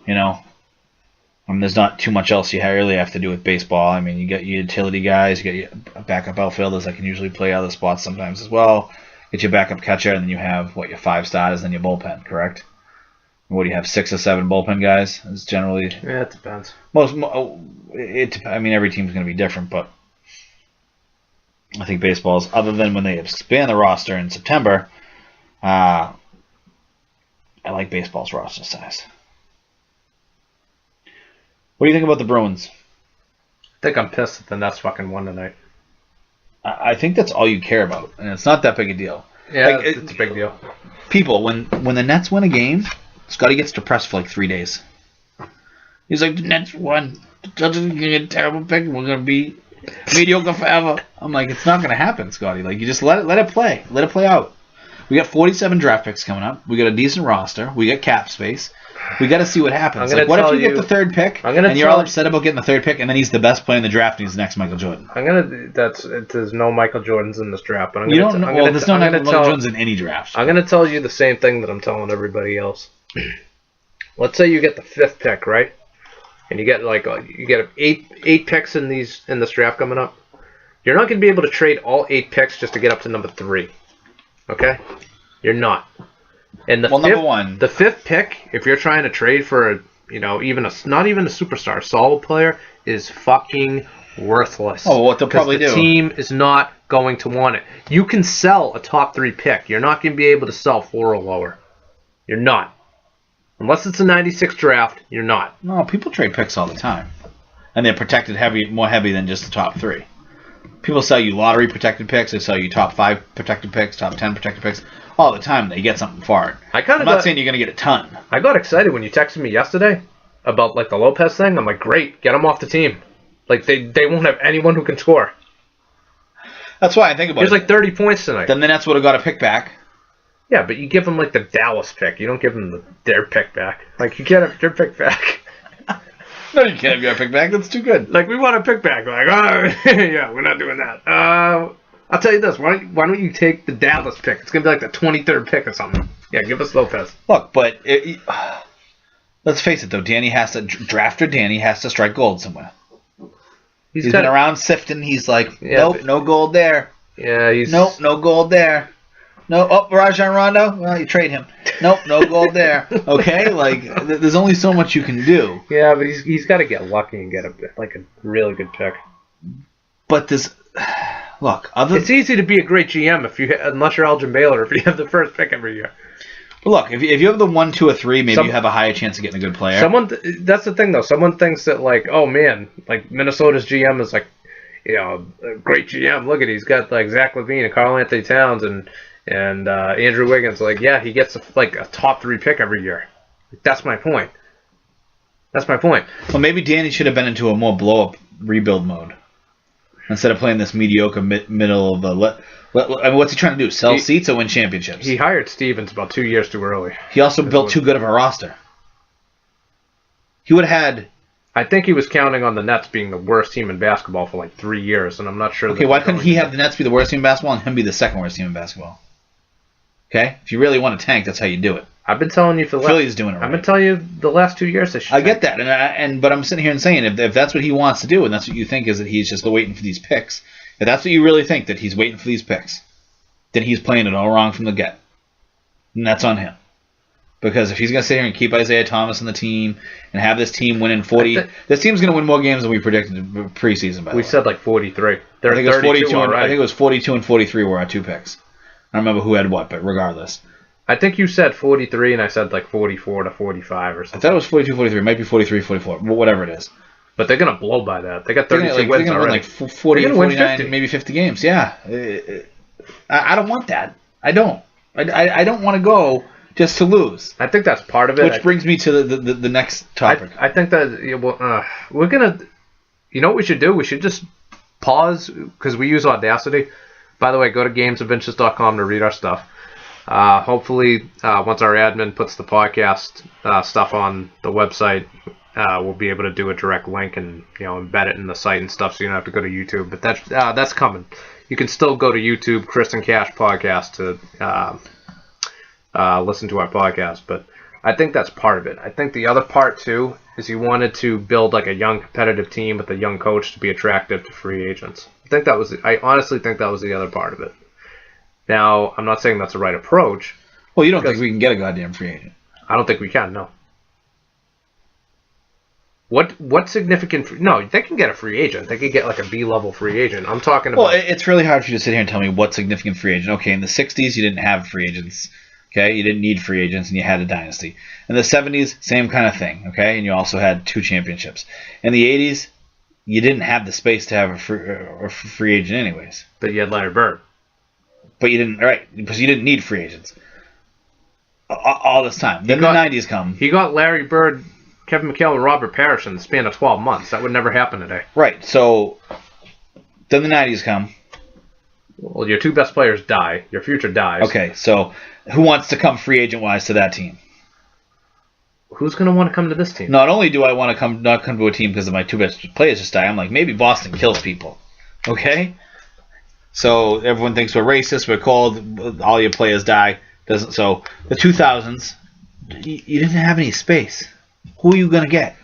There's not too much else you really have to do with baseball. I mean, you got your utility guys, you got your backup outfielders that can usually play other spots sometimes as well. Get your backup catcher, and then you have, your 5 starters and your bullpen, correct? What do you have, 6 or 7 bullpen guys? It's generally... Yeah, it depends. Every team's going to be different, but I think baseball's, other than when they expand the roster in September, I like baseball's roster size. What do you think about the Bruins? I think I'm pissed that the Nets fucking won tonight. I think that's all you care about, and it's not that big a deal. Yeah, it's a big deal. People, when the Nets win a game, Scotty gets depressed for 3 days. He's like, the Nets won. The Celtics are going to get a terrible pick, and we're going to be mediocre forever. I'm like, it's not going to happen, Scotty. You just let it play. Let it play out. We got 47 draft picks coming up. We got a decent roster. We got cap space. We got to see what happens. What if you get the 3rd pick, and you're all upset about getting the 3rd pick, and then he's the best player in the draft, and he's the next Michael Jordan? There's no Michael Jordans in this draft. But there's no Michael Jordans in any draft. I'm going to tell you the same thing that I'm telling everybody else. Let's say you get the 5th pick, right? And you get eight picks in this draft coming up. You're not going to be able to trade all 8 picks just to get up to number 3. Okay? You're not. And number 1, the 5th pick, if you're trying to trade for not even a superstar, solid player, is fucking worthless. Oh, what they'll probably do. The team is not going to want it. You can sell a top 3 pick. You're not going to be able to sell 4 or lower. You're not. Unless it's a 96 draft, you're not. No, people trade picks all the time. And they're protected more heavy than just the top 3. People sell you lottery protected picks. They sell you top 5 protected picks, top 10 protected picks. All the time they get something for it. I'm not saying you're going to get a ton. I got excited when you texted me yesterday about the Lopez thing. I'm like, great, get him off the team. They won't have anyone who can score. That's why I think about it. There's 30 points tonight. Then the Nets would have got a pick back. Yeah, but you give them the Dallas pick. You don't give them their pick back. You can't have their pick back. No, you can't have your pick back. That's too good. We want a pick back. Yeah, we're not doing that. I'll tell you this. Why don't you take the Dallas pick? It's going to be like the 23rd pick or something. Yeah, give us Lopez. Look, but let's face it, though. Drafter Danny has to strike gold somewhere. He's been around sifting. He's like, nope, no gold there. Yeah, Nope, no gold there. No, Rajon Rondo? Well, you trade him. Nope, no gold there. Okay? Like, there's only so much you can do. Yeah, but he's got to get lucky and get a really good pick. But this... Look, it's easy to be a great GM unless you're Elgin Baylor, if you have the first pick every year. But look, if you have the 1, 2, or 3, maybe you have a higher chance of getting a good player. That's the thing, though. Someone thinks that, like, oh, man, like, Minnesota's GM is, like, you know, a great GM. Look at he's got, like, Zach LaVine and Karl Anthony Towns and Andrew Wiggins. Like, yeah, he gets, like, a top 3 pick every year. That's my point. Well, maybe Danny should have been into a more blow-up rebuild mode instead of playing this mediocre middle of the... I mean, what's he trying to do? Sell seats or win championships? He hired Stevens about 2 years too early. He also built too good of a roster. He would have had... I think he was counting on the Nets being the worst team in basketball for like 3 years, and I'm not sure... Okay, why couldn't he have the Nets be the worst team in basketball and him be the second worst team in basketball? Okay? If you really want to tank, that's how you do it. I've been telling you for the Philly's doing it right. I've been telling you the last 2 years they should tank. I get that, but I'm sitting here and saying if that's what he wants to do, and that's what you think is that he's just waiting for these picks, if that's what you really think, that he's waiting for these picks, then he's playing it all wrong from the get. And that's on him. Because if he's going to sit here and keep Isaiah Thomas on the team and have this team winning 40... This team's going to win more games than we predicted preseason, by the way. We said like 43. I think it was 42 and 43 were our 2 picks. I don't remember who had what, but regardless. I think you said 43 and I said like 44 to 45 or something. I thought it was 42, 43. It might be 43, 44. Whatever it is. But they're going to blow by that. They got 32 wins already. They're going to win like 40, 49, maybe 50 games. Yeah. I don't want that. I don't. I don't want to go just to lose. I think that's part of it. Which brings me to the next topic. I think that we're going to... You know what we should do? We should just pause because we use Audacity. By the way, go to gamesofbenches.com to read our stuff. Hopefully, once our admin puts the podcast stuff on the website, we'll be able to do a direct link and embed it in the site and stuff, so you don't have to go to YouTube. But that's coming. You can still go to YouTube, Chris and Cash podcast, to listen to our podcast. But I think that's part of it. I think the other part too is he wanted to build like a young competitive team with a young coach to be attractive to free agents. I honestly think that was the other part of it. Now, I'm not saying that's the right approach. Well, you don't think we can get a goddamn free agent? I don't think we can, no. What significant... No, they can get a free agent. They can get like a B-level free agent. I'm talking about... Well, it's really hard for you to sit here and tell me what significant free agent. Okay, in the 60s, you didn't have free agents. Okay, you didn't need free agents, and you had a dynasty. In the 70s, same kind of thing. Okay, and you also had 2 championships. In the 80s, you didn't have the space to have a free agent anyways. But you had Larry Bird. But you didn't, right? Because you didn't need free agents all this time. Then the 90s come. He got Larry Bird, Kevin McHale, and Robert Parrish in the span of 12 months. That would never happen today. Right. So then the 90s come. Well, your 2 best players die. Your future dies. Okay. So who wants to come free agent wise to that team? Who's going to want to come to this team? Not only do I want to not come to a team because of my 2 best players just die, I'm like, maybe Boston kills people. Okay? So everyone thinks we're racist, we're cold, all your players die. So the 2000s, you didn't have any space. Who are you going to get?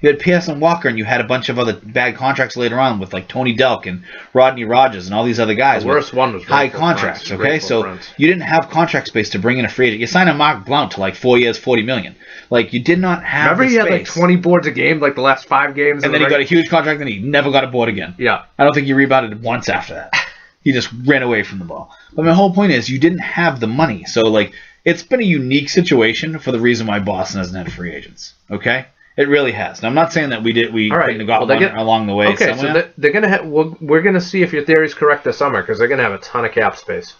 You had Pearson Walker, and you had a bunch of other bad contracts later on with like Tony Delk and Rodney Rogers and all these other guys. The worst one was high contracts. Okay, so you didn't have contract space to bring in a free agent. You signed a Mark Blount to like 4 years, $40 million. Like you did not have. Remember, he had like 20 boards a game, like the last 5 games, and then he got a huge contract, and he never got a board again. Yeah, I don't think he rebounded once after that. He just ran away from the ball. But my whole point is, you didn't have the money, so like it's been a unique situation for the reason why Boston hasn't had free agents. Okay. It really has. Now, I'm not saying that we couldn't have got one along the way. Okay, somewhere. So they're gonna we're gonna see if your theory is correct this summer because they're gonna have a ton of cap space.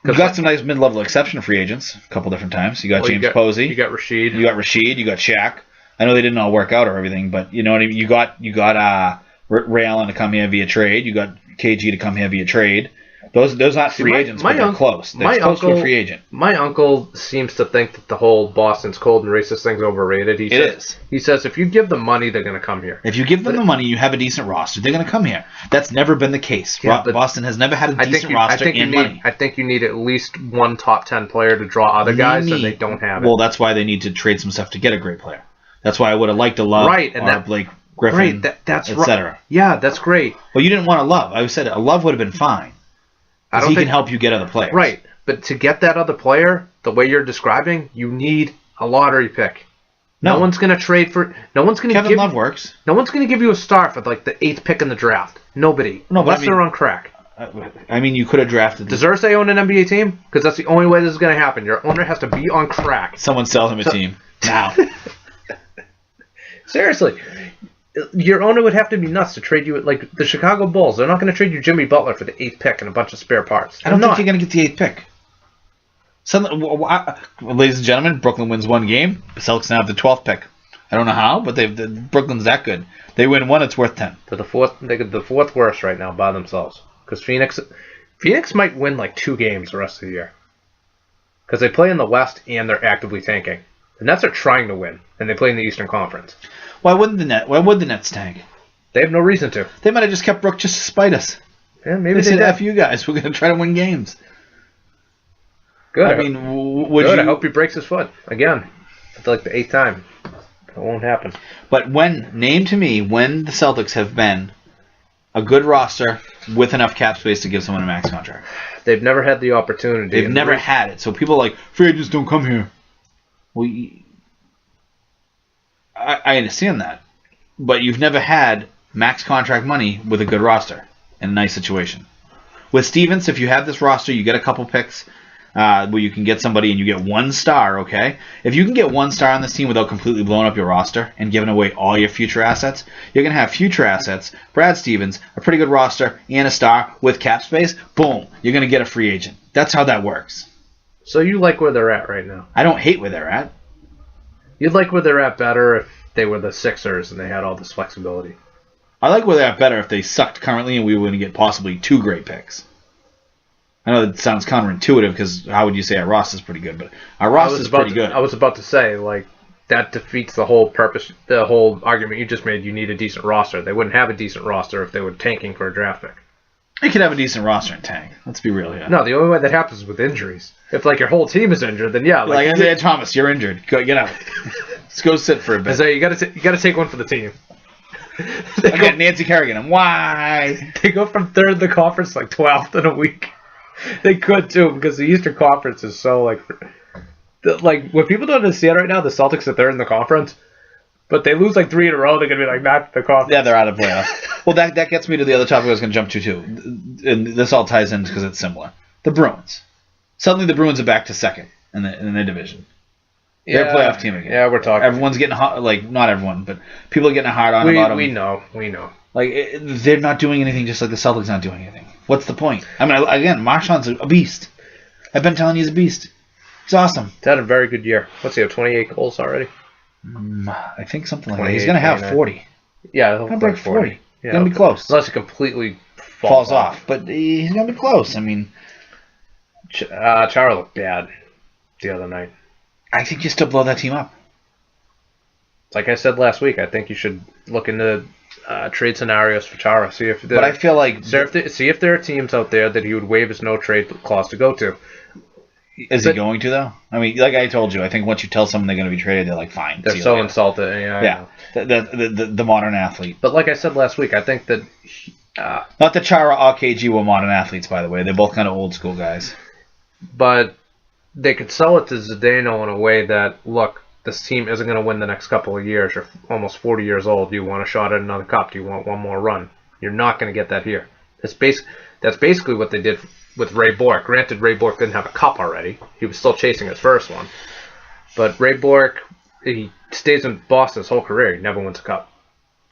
You've got some nice mid-level exception free agents a couple different times. You got James Posey. You got Rashid. You got Shaq. I know they didn't all work out or everything, but you know what I mean. You got Ray Allen to come here via trade. You got KG to come here via trade. Those aren't free agents, but they're close. They're close to a free agent. My uncle seems to think that the whole Boston's cold and racist thing's overrated. He says if you give them money, they're going to come here. If you give them the money, you have a decent roster, they're going to come here. That's never been the case. Yeah, Boston has never had a decent roster and money. I think you need at least one top 10 player to draw other guys, and they don't have it. Well, that's why they need to trade some stuff to get a great player. That's why I would have liked a Love or Blake Griffin, etc. Yeah, that's great. Well, you didn't want a Love. I said a Love would have been fine. He can help you get other players. Right, but to get that other player, the way you're describing, you need a lottery pick. No one's going to trade for... No one's going to Kevin Love works. No one's going to give you a star for like the 8th pick in the draft. Nobody. No, unless they're on crack. I mean, you could have drafted... Does Irsay own an NBA team? Because that's the only way this is going to happen. Your owner has to be on crack. Someone sell him a team. Now. Seriously. Your owner would have to be nuts to trade you at, like, the Chicago Bulls. They're not going to trade you Jimmy Butler for the 8th pick and a bunch of spare parts. I don't think you're going to get the 8th pick. Ladies and gentlemen, Brooklyn wins one game. The Celtics now have the 12th pick. I don't know how, but Brooklyn's that good. They win one, it's worth 10. They're the fourth worst right now by themselves. Because Phoenix might win like 2 games the rest of the year. Because they play in the West and they're actively tanking. The Nets are trying to win, and they play in the Eastern Conference. Why would the Nets tank? They have no reason to. They might have just kept Brook just to spite us. Yeah, maybe they said, F you guys, we're going to try to win games. Good. I hope he breaks his foot again. For like the 8th time. It won't happen. But name to me when the Celtics have been a good roster with enough cap space to give someone a max contract. They've never had the opportunity. They've never had it. So people are like, free agents don't come here. Well, I understand that. But you've never had max contract money with a good roster in a nice situation. With Stevens, if you have this roster, you get a couple picks where you can get somebody and you get 1 star, okay? If you can get 1 star on this team without completely blowing up your roster and giving away all your future assets, you're going to have future assets, Brad Stevens, a pretty good roster, and a star with cap space. Boom. You're going to get a free agent. That's how that works. So you like where they're at right now? I don't hate where they're at. You'd like where they're at better if they were the Sixers and they had all this flexibility. I like where they're at better if they sucked currently and we were going to get possibly 2 great picks. I know that sounds counterintuitive because how would you say our roster is pretty good, but our roster is pretty good. I was about to say, like, that defeats the whole purpose, the whole argument you just made. You need a decent roster. They wouldn't have a decent roster if they were tanking for a draft pick. They could have a decent roster and tank. Let's be real here. No, the only way that happens is with injuries. If, like, your whole team is injured, then yeah. Like Isaiah Thomas, you're injured. Get out. Let's go sit for a bit. Isaiah, you got to take one for the team. I got Nancy Kerrigan. And why? They go from 3rd in the conference like 12th in a week. They could too because the Eastern Conference is so like what people don't understand right now. The Celtics are 3rd in the conference, but they lose like 3 in a row. They're gonna be like not the conference. Yeah, they're out of playoffs. Well, that gets me to the other topic I was gonna jump to too, and this all ties in because it's similar. The Bruins. Suddenly, the Bruins are back to 2nd in the division. They're a playoff team again. Yeah, we're talking. Everyone's getting hot. Like not everyone, but people are getting hard on about them. We know. Like they're not doing anything, just like the Celtics not doing anything. What's the point? I mean, again, Marchand's a beast. I've been telling you he's a beast. He's awesome. He's had a very good year. What's he have? 28 goals already. I think something like that. He's gonna have 40. Yeah, he'll break 40. Yeah, he's gonna be close. Unless he completely falls off. But he's gonna be close. I mean, Chara looked bad the other night. I think you still blow that team up. Like I said last week, I think you should look into trade scenarios for Chara. But I feel like see if there are teams out there that he would waive his no trade clause to go to. Is he going to though? I mean, like I told you, I think once you tell someone they're going to be traded, they're like, fine. They're so insulted. Yeah. The modern athlete. But like I said last week, I think that not that Chara or KG were modern athletes, by the way. They're both kind of old school guys. But they could sell it to Zdeno in a way that, look, this team isn't going to win the next couple of years. You're almost 40 years old. Do you want a shot at another cup? Do you want one more run? You're not going to get that here. That's basically what they did with Ray Bourque. Granted, Ray Bourque didn't have a cup already. He was still chasing his first one. But Ray Bourque, he stays in Boston his whole career. He never wins a cup.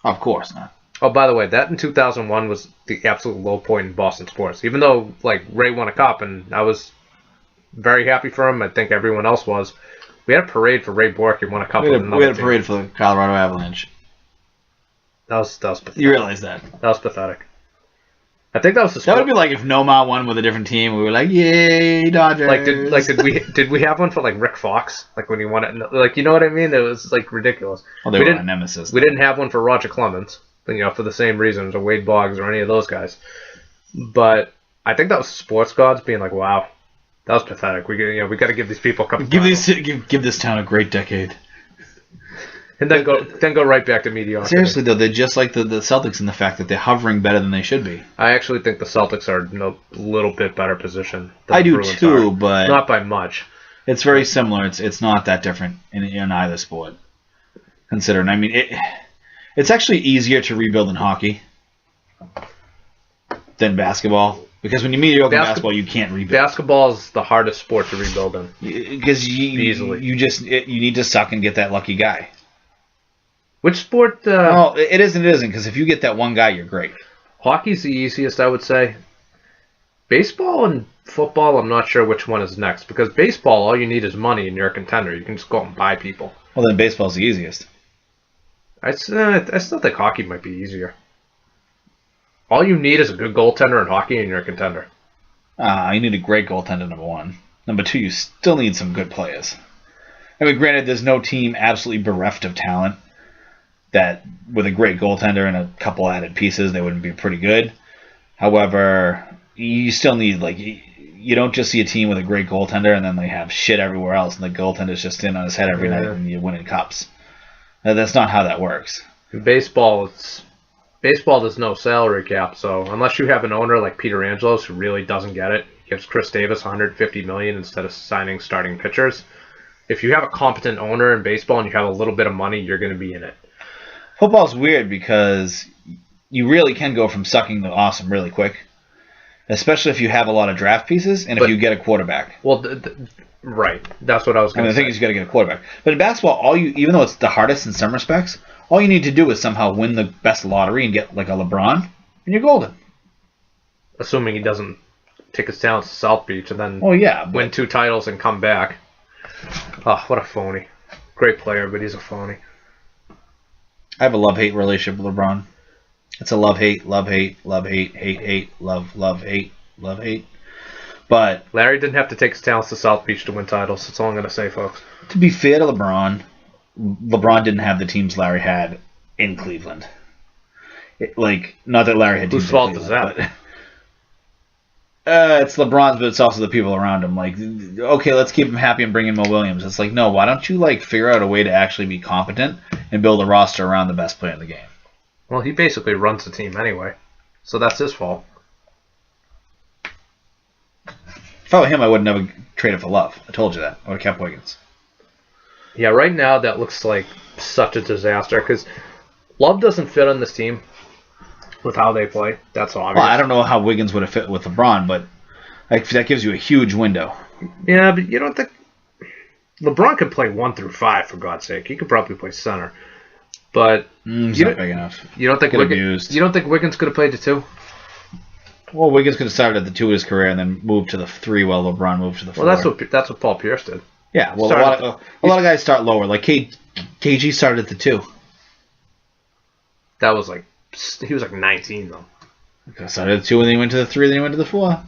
Of course not. Oh, by the way, that in 2001 was the absolute low point in Boston sports. Even though, like, Ray won a cup, and I was very happy for him. I think everyone else was. We had a parade for Ray Bourque. He won a cup with another team. We had a parade for the Colorado Avalanche. That was pathetic. You realize that? That was pathetic. I think that was the That sport. would be like if Nomar won with a different team. We were like, "Yay, Dodgers!" Did we have one for like Rick Fox? Like when he won it, like you know what I mean? It was like ridiculous. Well, they we were didn't, a nemesis. We didn't have one for Roger Clemens, for the same reasons, or Wade Boggs, or any of those guys. But I think that was sports gods being like, "Wow, that was pathetic. We got to give these people a couple. Give this town a great decade." And then go right back to mediocrity. Seriously though, they're just like the Celtics in the fact that they're hovering better than they should be. I actually think the Celtics are in a little bit better position. I do too, but not by much. It's very similar. It's not that different in either sport. Considering, I mean, it's actually easier to rebuild in hockey than basketball, because when you mediocre in basketball, you can't rebuild. Basketball is the hardest sport to rebuild in. Because you need to suck and get that lucky guy. Which sport? No, it isn't. It isn't, because if you get that one guy, you're great. Hockey's the easiest, I would say. Baseball and football, I'm not sure which one is next. Because baseball, all you need is money and you're a contender. You can just go out and buy people. Well, then baseball's the easiest. I still think hockey might be easier. All you need is a good goaltender in hockey and you're a contender. You need a great goaltender, number one. Number two, you still need some good players. I mean, granted, there's no team absolutely bereft of talent that with a great goaltender and a couple added pieces, they wouldn't be pretty good. However, you still need, like, you don't just see a team with a great goaltender and then they have shit everywhere else and the goaltender's just in on his head every night and you're winning cups. That's not how that works. In baseball, there's no salary cap, so unless you have an owner like Peter Angelos who really doesn't get it, gives Chris Davis $150 million instead of signing starting pitchers. If you have a competent owner in baseball and you have a little bit of money, you're going to be in it. Football's weird because you really can go from sucking to awesome really quick, especially if you have a lot of draft pieces and if you get a quarterback. Well, right. That's what I was going to say. The thing is, you got to get a quarterback. But in basketball, even though it's the hardest in some respects, all you need to do is somehow win the best lottery and get like a LeBron, and you're golden. Assuming he doesn't take his talents to South Beach and then win 2 titles and come back. Oh, what a phony. Great player, but he's a phony. I have a love-hate relationship with LeBron. It's a love-hate, love-hate, love-hate, hate-hate, love-hate, love-hate. But Larry didn't have to take his talents to South Beach to win titles. That's all I'm going to say, folks. To be fair to LeBron didn't have the teams Larry had in Cleveland. Not that Larry had teams Whose fault is that? It's LeBron's, but it's also the people around him. Like, okay, let's keep him happy and bring in Mo Williams. It's like, no, why don't you figure out a way to actually be competent and build a roster around the best player in the game? Well, he basically runs the team anyway, so that's his fault. If I were him, I would never traded for Love. I told you that. I would have kept Wiggins. Yeah, right now that looks like such a disaster because Love doesn't fit on this team with how they play. That's obvious. Well, I don't know how Wiggins would have fit with LeBron, but that gives you a huge window. Yeah, but you don't think LeBron could play 1 through 5 for God's sake? He could probably play center, but he's not big enough. You don't think Wiggins could have played the 2? Well, Wiggins could have started at the 2 of his career and then moved to the 3 while LeBron moved to the 4. Well, that's what Paul Pierce did. Yeah, well, a lot of guys start lower. Like KG started at the 2. That was he was 19 though. Okay, started at the 2 and then he went to the 3, then he went to the 4.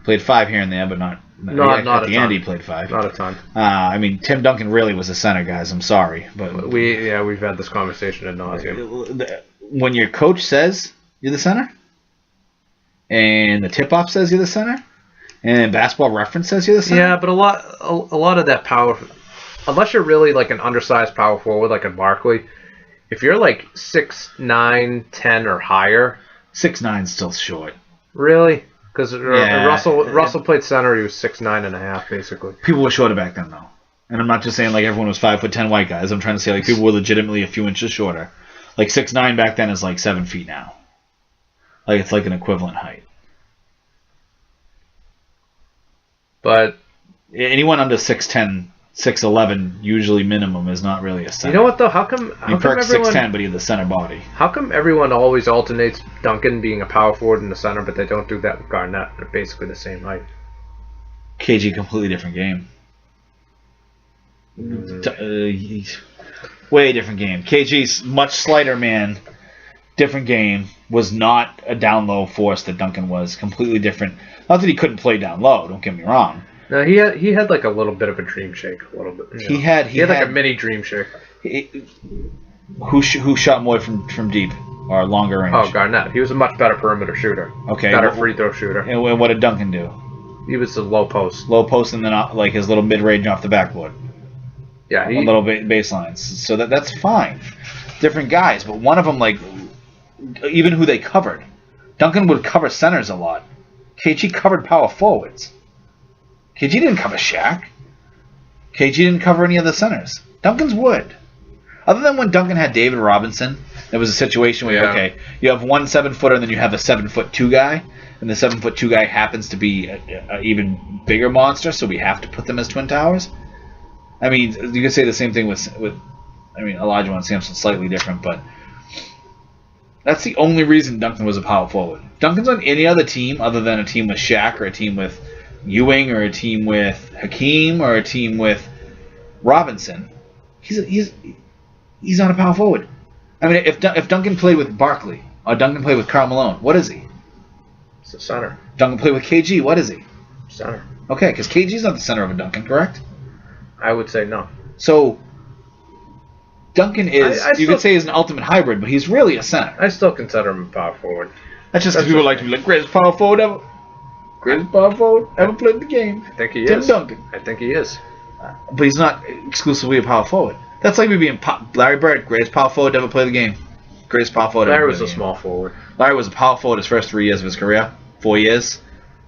Played 5 here and there, but not at the end. He played 5. Not a ton. I mean, Tim Duncan really was a center, guys. I'm sorry, but we've had this conversation ad nauseum. When your coach says you're the center, and the tip-off says you're the center, and Basketball Reference says you're the center. Yeah, but a lot of that power, unless you're really an undersized power forward like a Barkley, if you're 6'9", 10 or higher, 6'9" still short. Really? Because Russell played center. He was 6'9.5", basically. People were shorter back then, though, and I'm not just saying everyone was 5'10" white guys. I'm trying to say people were legitimately a few inches shorter. 6'9" back then is 7 feet now. It's an equivalent height. But anyone under 6'10", 6'11", usually minimum, is not really a center. You know what though? How come Perk's 6'10", but he has the center body. How come everyone always alternates Duncan being a power forward in the center, but they don't do that with Garnett? They're basically the same height. KG, completely different game. Way different game. KG's much slighter man different game, was not a down low force that Duncan was. Completely different. Not that he couldn't play down low. Don't get me wrong. No, he had like a little bit of a dream shake, a little bit. He had like a mini dream shake. Who shot more from deep or longer range? Oh, Garnett. He was a much better perimeter shooter. Okay. Better free throw shooter. And what did Duncan do? He was the low post. Low post and then like his little mid range off the backboard. Yeah, a little bit baselines. So that's fine. Different guys, but one of them like even who they covered. Duncan would cover centers a lot. KG covered power forwards. KG didn't cover Shaq. KG didn't cover any of the centers. Duncan's would. Other than when Duncan had David Robinson, there was a situation where, okay, you have one 7-footer and then you have a 7'2" guy, and the 7'2" guy happens to be an even bigger monster, so we have to put them as twin towers. I mean, you could say the same thing with Elijah and Sampson, slightly different, but that's the only reason Duncan was a power forward. Duncan's on any other team other than a team with Shaq or a team with Ewing or a team with Hakeem or a team with Robinson. He's not a power forward. I mean, if Duncan played with Barkley or Duncan played with Karl Malone, what is he? It's a center. Duncan played with KG, what is he? Center. Okay, because KG's not the center of a Duncan, correct? I would say no. So Duncan is, you could say, is an ultimate hybrid, but he's really a center. I still consider him a power forward. That's just because people like to be like, greatest power forward ever. Greatest power forward ever played the game. I think he Tim is. Duncan. I think he is. But he's not exclusively a power forward. That's like me being Larry Bird, greatest power forward to ever play the game. Greatest power forward Larry ever was play a the game. small forward. Larry was a power forward his first 3 years of his career. 4 years.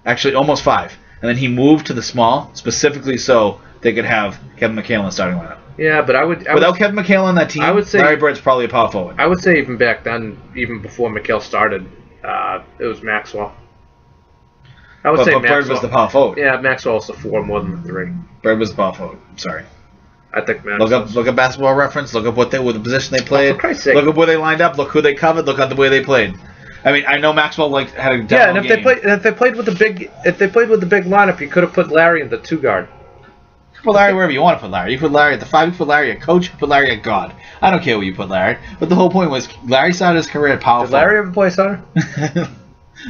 Actually, almost 5. And then he moved to the small, specifically so they could have Kevin McHale in the starting lineup. Yeah, but Without Kevin McHale on that team, I would say Larry Bird's probably a power forward. I would say even back then, even before McHale started, it was Maxwell. I would say but Maxwell. Bird was the power forward. Yeah, Maxwell was the 4 more than the 3. Bird was the power forward. I'm sorry. I think Maxwell. Look up Basketball Reference. Look up what the position they played. For Christ's sake. Look up where they lined up. Look who they covered. Look at the way they played. I mean, I know Maxwell had a Yeah, and if they played with the big lineup, you could have put Larry in the 2 guard. You put Larry wherever you want to put Larry. You put Larry at the 5. You put Larry at coach. You put Larry at God. I don't care where you put Larry. But the whole point was Larry started his career at power Did Larry ever play center?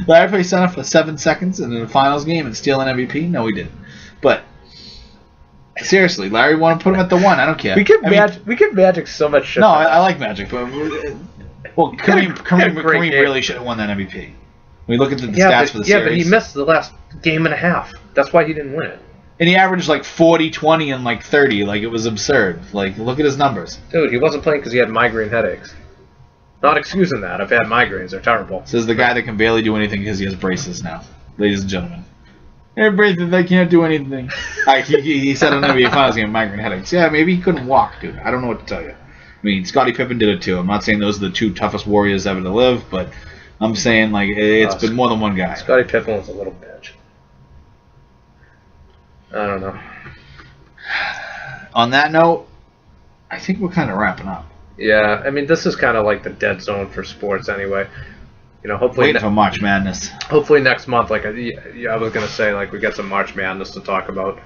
Larry played center for 7 seconds in the finals game and steal an MVP. No, he didn't. But seriously, Larry wanted to put him at the 1. I don't care. We give Magic so much shit. No, I like Magic, but Kareem great game. really should have won that MVP. When you look at the stats for the series. Yeah, but he missed the last game and a half. That's why he didn't win it. And he averaged like 40, 20, and like 30. Like, it was absurd. Like, look at his numbers. Dude, he wasn't playing because he had migraine headaches. Not excusing that. I've had migraines. They're terrible. Says the guy that can barely do anything because he has braces now. Ladies and gentlemen. They have braces, they can't do anything. He said on NBA Finals game migraine headaches. Yeah, maybe he couldn't walk, dude. I don't know what to tell you. I mean, Scottie Pippen did it too. I'm not saying those are the 2 toughest warriors ever to live, but I'm saying, like, it's been more than one guy. Scottie Pippen was a little bitch. I don't know. On that note, I think we're kind of wrapping up. Yeah, I mean, this is kind of like the dead zone for sports anyway. You know, hopefully waiting for March Madness. Hopefully next month, like I was gonna say, like we get some March Madness to talk about.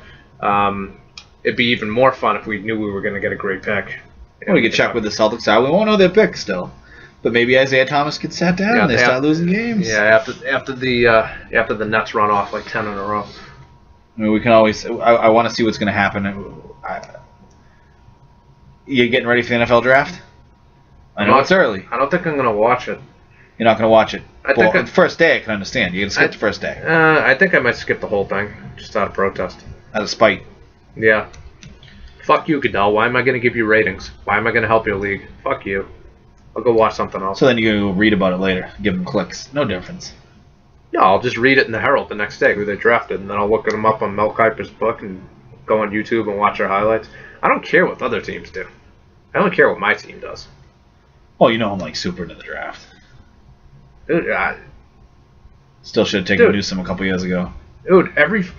It'd be even more fun if we knew we were gonna get a great pick. Well, we could check with the Celtics out. We won't know their pick still, but maybe Isaiah Thomas gets sat down and they start losing games. Yeah, after the Nets run off like 10 in a row. I mean, we can always. I want to see what's going to happen. You getting ready for the NFL draft? I know it's early. I don't think I'm gonna watch it. You're not going to watch it. I think the first day I can understand. You're going to skip the first day. I think I might skip the whole thing, just out of protest. Out of spite. Yeah. Fuck you, Goodell. Why am I going to give you ratings? Why am I going to help your league? Fuck you. I'll go watch something else. So then you go read about it later. Give them clicks. No difference. Yeah, I'll just read it in the Herald the next day, who they drafted, and then I'll look them up on Mel Kiper's book and go on YouTube and watch their highlights. I don't care what other teams do. I only care what my team does. Well, you know I'm like super into the draft. Dude, still should have taken Newsom a couple years ago. Dude,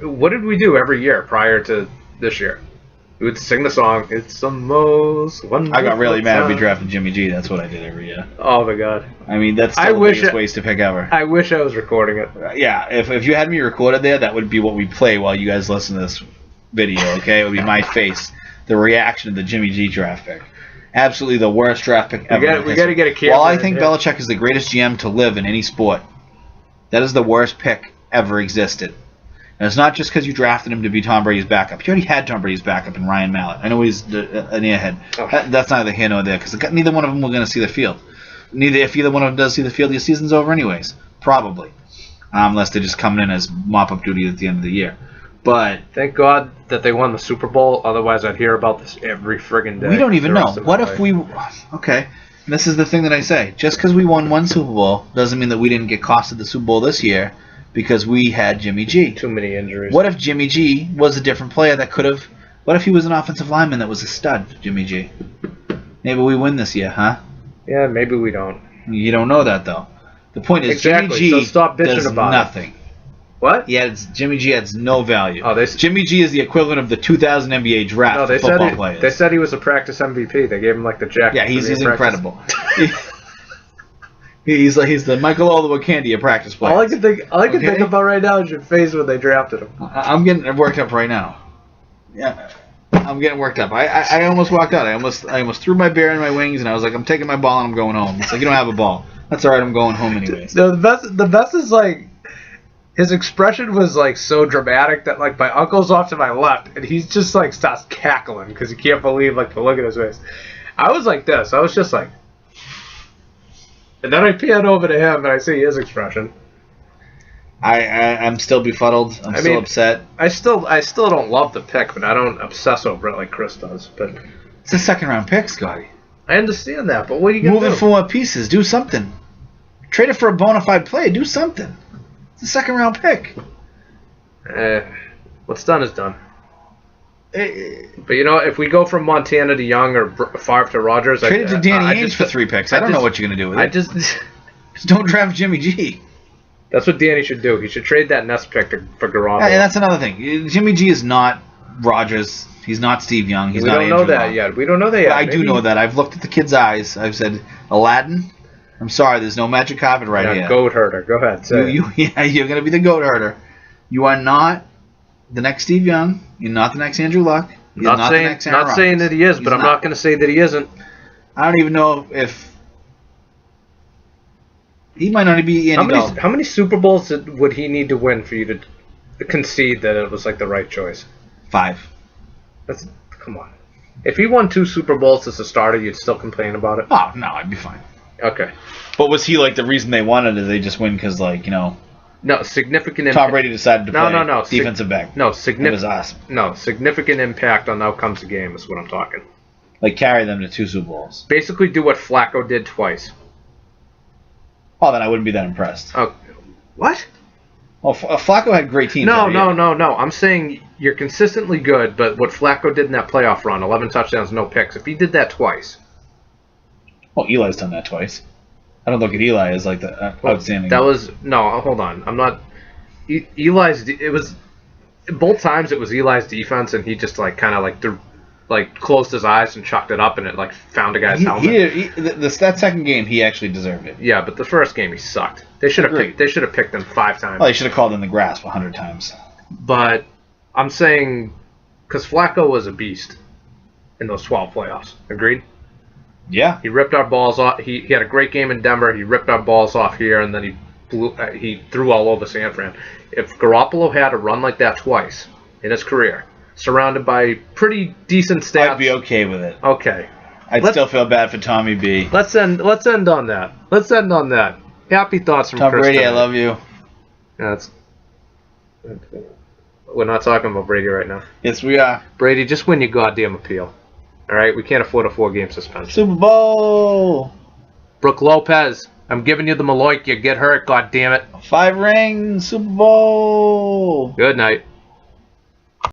what did we do every year prior to this year? We would sing the song, "It's the most wonderful I got really mad time." if we drafted Jimmy G. That's what I did every year. Oh my god. I mean, that's still the biggest waste to pick ever. I wish I was recording it. Yeah, if you had me recorded there, that would be what we play while you guys listen to this video, okay? It would be my face, the reaction to the Jimmy G draft pick. Absolutely the worst draft pick ever. We got to get a camera. While I think Belichick is the greatest GM to live in any sport, that is the worst pick ever existed. And it's not just because you drafted him to be Tom Brady's backup. You already had Tom Brady's backup in Ryan Mallett. I know he's an airhead. Oh. That's neither here nor there because neither one of them were going to see the field. If either one of them does see the field, your season's over anyways. Probably. Unless they're just coming in as mop-up duty at the end of the year. But thank God that they won the Super Bowl. Otherwise, I'd hear about this every friggin' day. We don't even know. What if we... Okay. This is the thing that I say. Just because we won one Super Bowl doesn't mean that we didn't get costed the Super Bowl this year because we had Jimmy G. Too many injuries. What if Jimmy G was a different player that could have... What if he was an offensive lineman that was a stud, Jimmy G? Maybe we win this year, huh? Yeah, maybe we don't. You don't know that, though. The point is, exactly. Jimmy G so stop bitching does about nothing. It. What? Yeah, Jimmy G adds no value. Oh, Jimmy G is the equivalent of the 2000 NBA draft for football players. They said he was a practice MVP. They gave him like the jacket. Yeah, he's incredible. He's the Michael Olowokandi of practice players. All I can think about right now is your face when they drafted him. I'm getting worked up right now. Yeah, I'm getting worked up. I almost walked out. I almost threw my bear in my wings, and I was like, I'm taking my ball and I'm going home. It's like, you don't have a ball. That's all right. I'm going home anyways. No, the best is like his expression was like so dramatic that like my uncle's off to my left, and he's just like starts cackling because he can't believe like the look at his face. I was like this. I was just like. And then I pan over to him and I see his expression. I'm still befuddled. I'm still upset. I still don't love the pick, but I don't obsess over it like Chris does. But it's a second-round pick, Scotty. I understand that, but what are you going to do? Moving for more pieces. Do something. Trade it for a bona fide player. Do something. It's a second-round pick. What's done is done. But you know, if we go from Montana to Young or Favre to Rodgers, trade it to Danny Ainge for 3 picks. I don't know what you're going to do with it. Just don't draft Jimmy G. That's what Danny should do. He should trade that Ness pick for Garoppolo. Yeah, that's another thing. Jimmy G is not Rodgers. He's not Steve Young. He's not Andrew Luck. We don't know that yet. We don't know that yet. I do know that. I've looked at the kid's eyes. I've said, Aladdin, I'm sorry, there's no magic carpet here. Goat herder. Go ahead. You're going to be the goat herder. You are not the next Steve Young. You're not the next Andrew Luck. You're not saying that he is, but I'm not going to say that he isn't. I don't even know if he might not be Andy Dalton. How many Super Bowls would he need to win for you to concede that it was like the right choice? 5. Come on. If he won 2 Super Bowls as a starter, you'd still complain about it? Oh, no, I'd be fine. Okay. But was he like the reason they wanted it? They just win because, like, you know. No, significant. Tom Brady decided to play no, defensive back. No, it was awesome. No, significant impact on outcomes of the game is what I'm talking. Like carry them to 2 Super Bowls. Basically, do what Flacco did twice. Oh, then I wouldn't be that impressed. Oh, what? Well, Flacco had great teams. No. I'm saying you're consistently good, but what Flacco did in that playoff run, 11 touchdowns, no picks. If he did that twice. Well, Eli's done that twice. I don't look at Eli as like the outstanding. Hold on. I'm not. Eli's. It was both times. It was Eli's defense, and he just like kind of like closed his eyes and chucked it up, and it like found a guy's helmet. That second game, he actually deserved it. Yeah, but the first game he sucked. They should have picked him 5 times. Well, they should have called in the grasp 100 times. But I'm saying because Flacco was a beast in those 12 playoffs. Agreed. Yeah. He ripped our balls off. He had a great game in Denver. He ripped our balls off here, and then he threw all over San Fran. If Garoppolo had a run like that twice in his career, surrounded by pretty decent stats, I'd be okay with it. Okay. I'd still feel bad for Tommy B. Let's end on that. Happy thoughts from Tom Chris Brady, tonight. I love you. We're not talking about Brady right now. Yes, we are. Brady, just win your goddamn appeal. All right, we can't afford a 4-game suspension. Super Bowl. Brooke Lopez, I'm giving you the Maloik. You get hurt, goddammit. 5 rings, Super Bowl. Good night.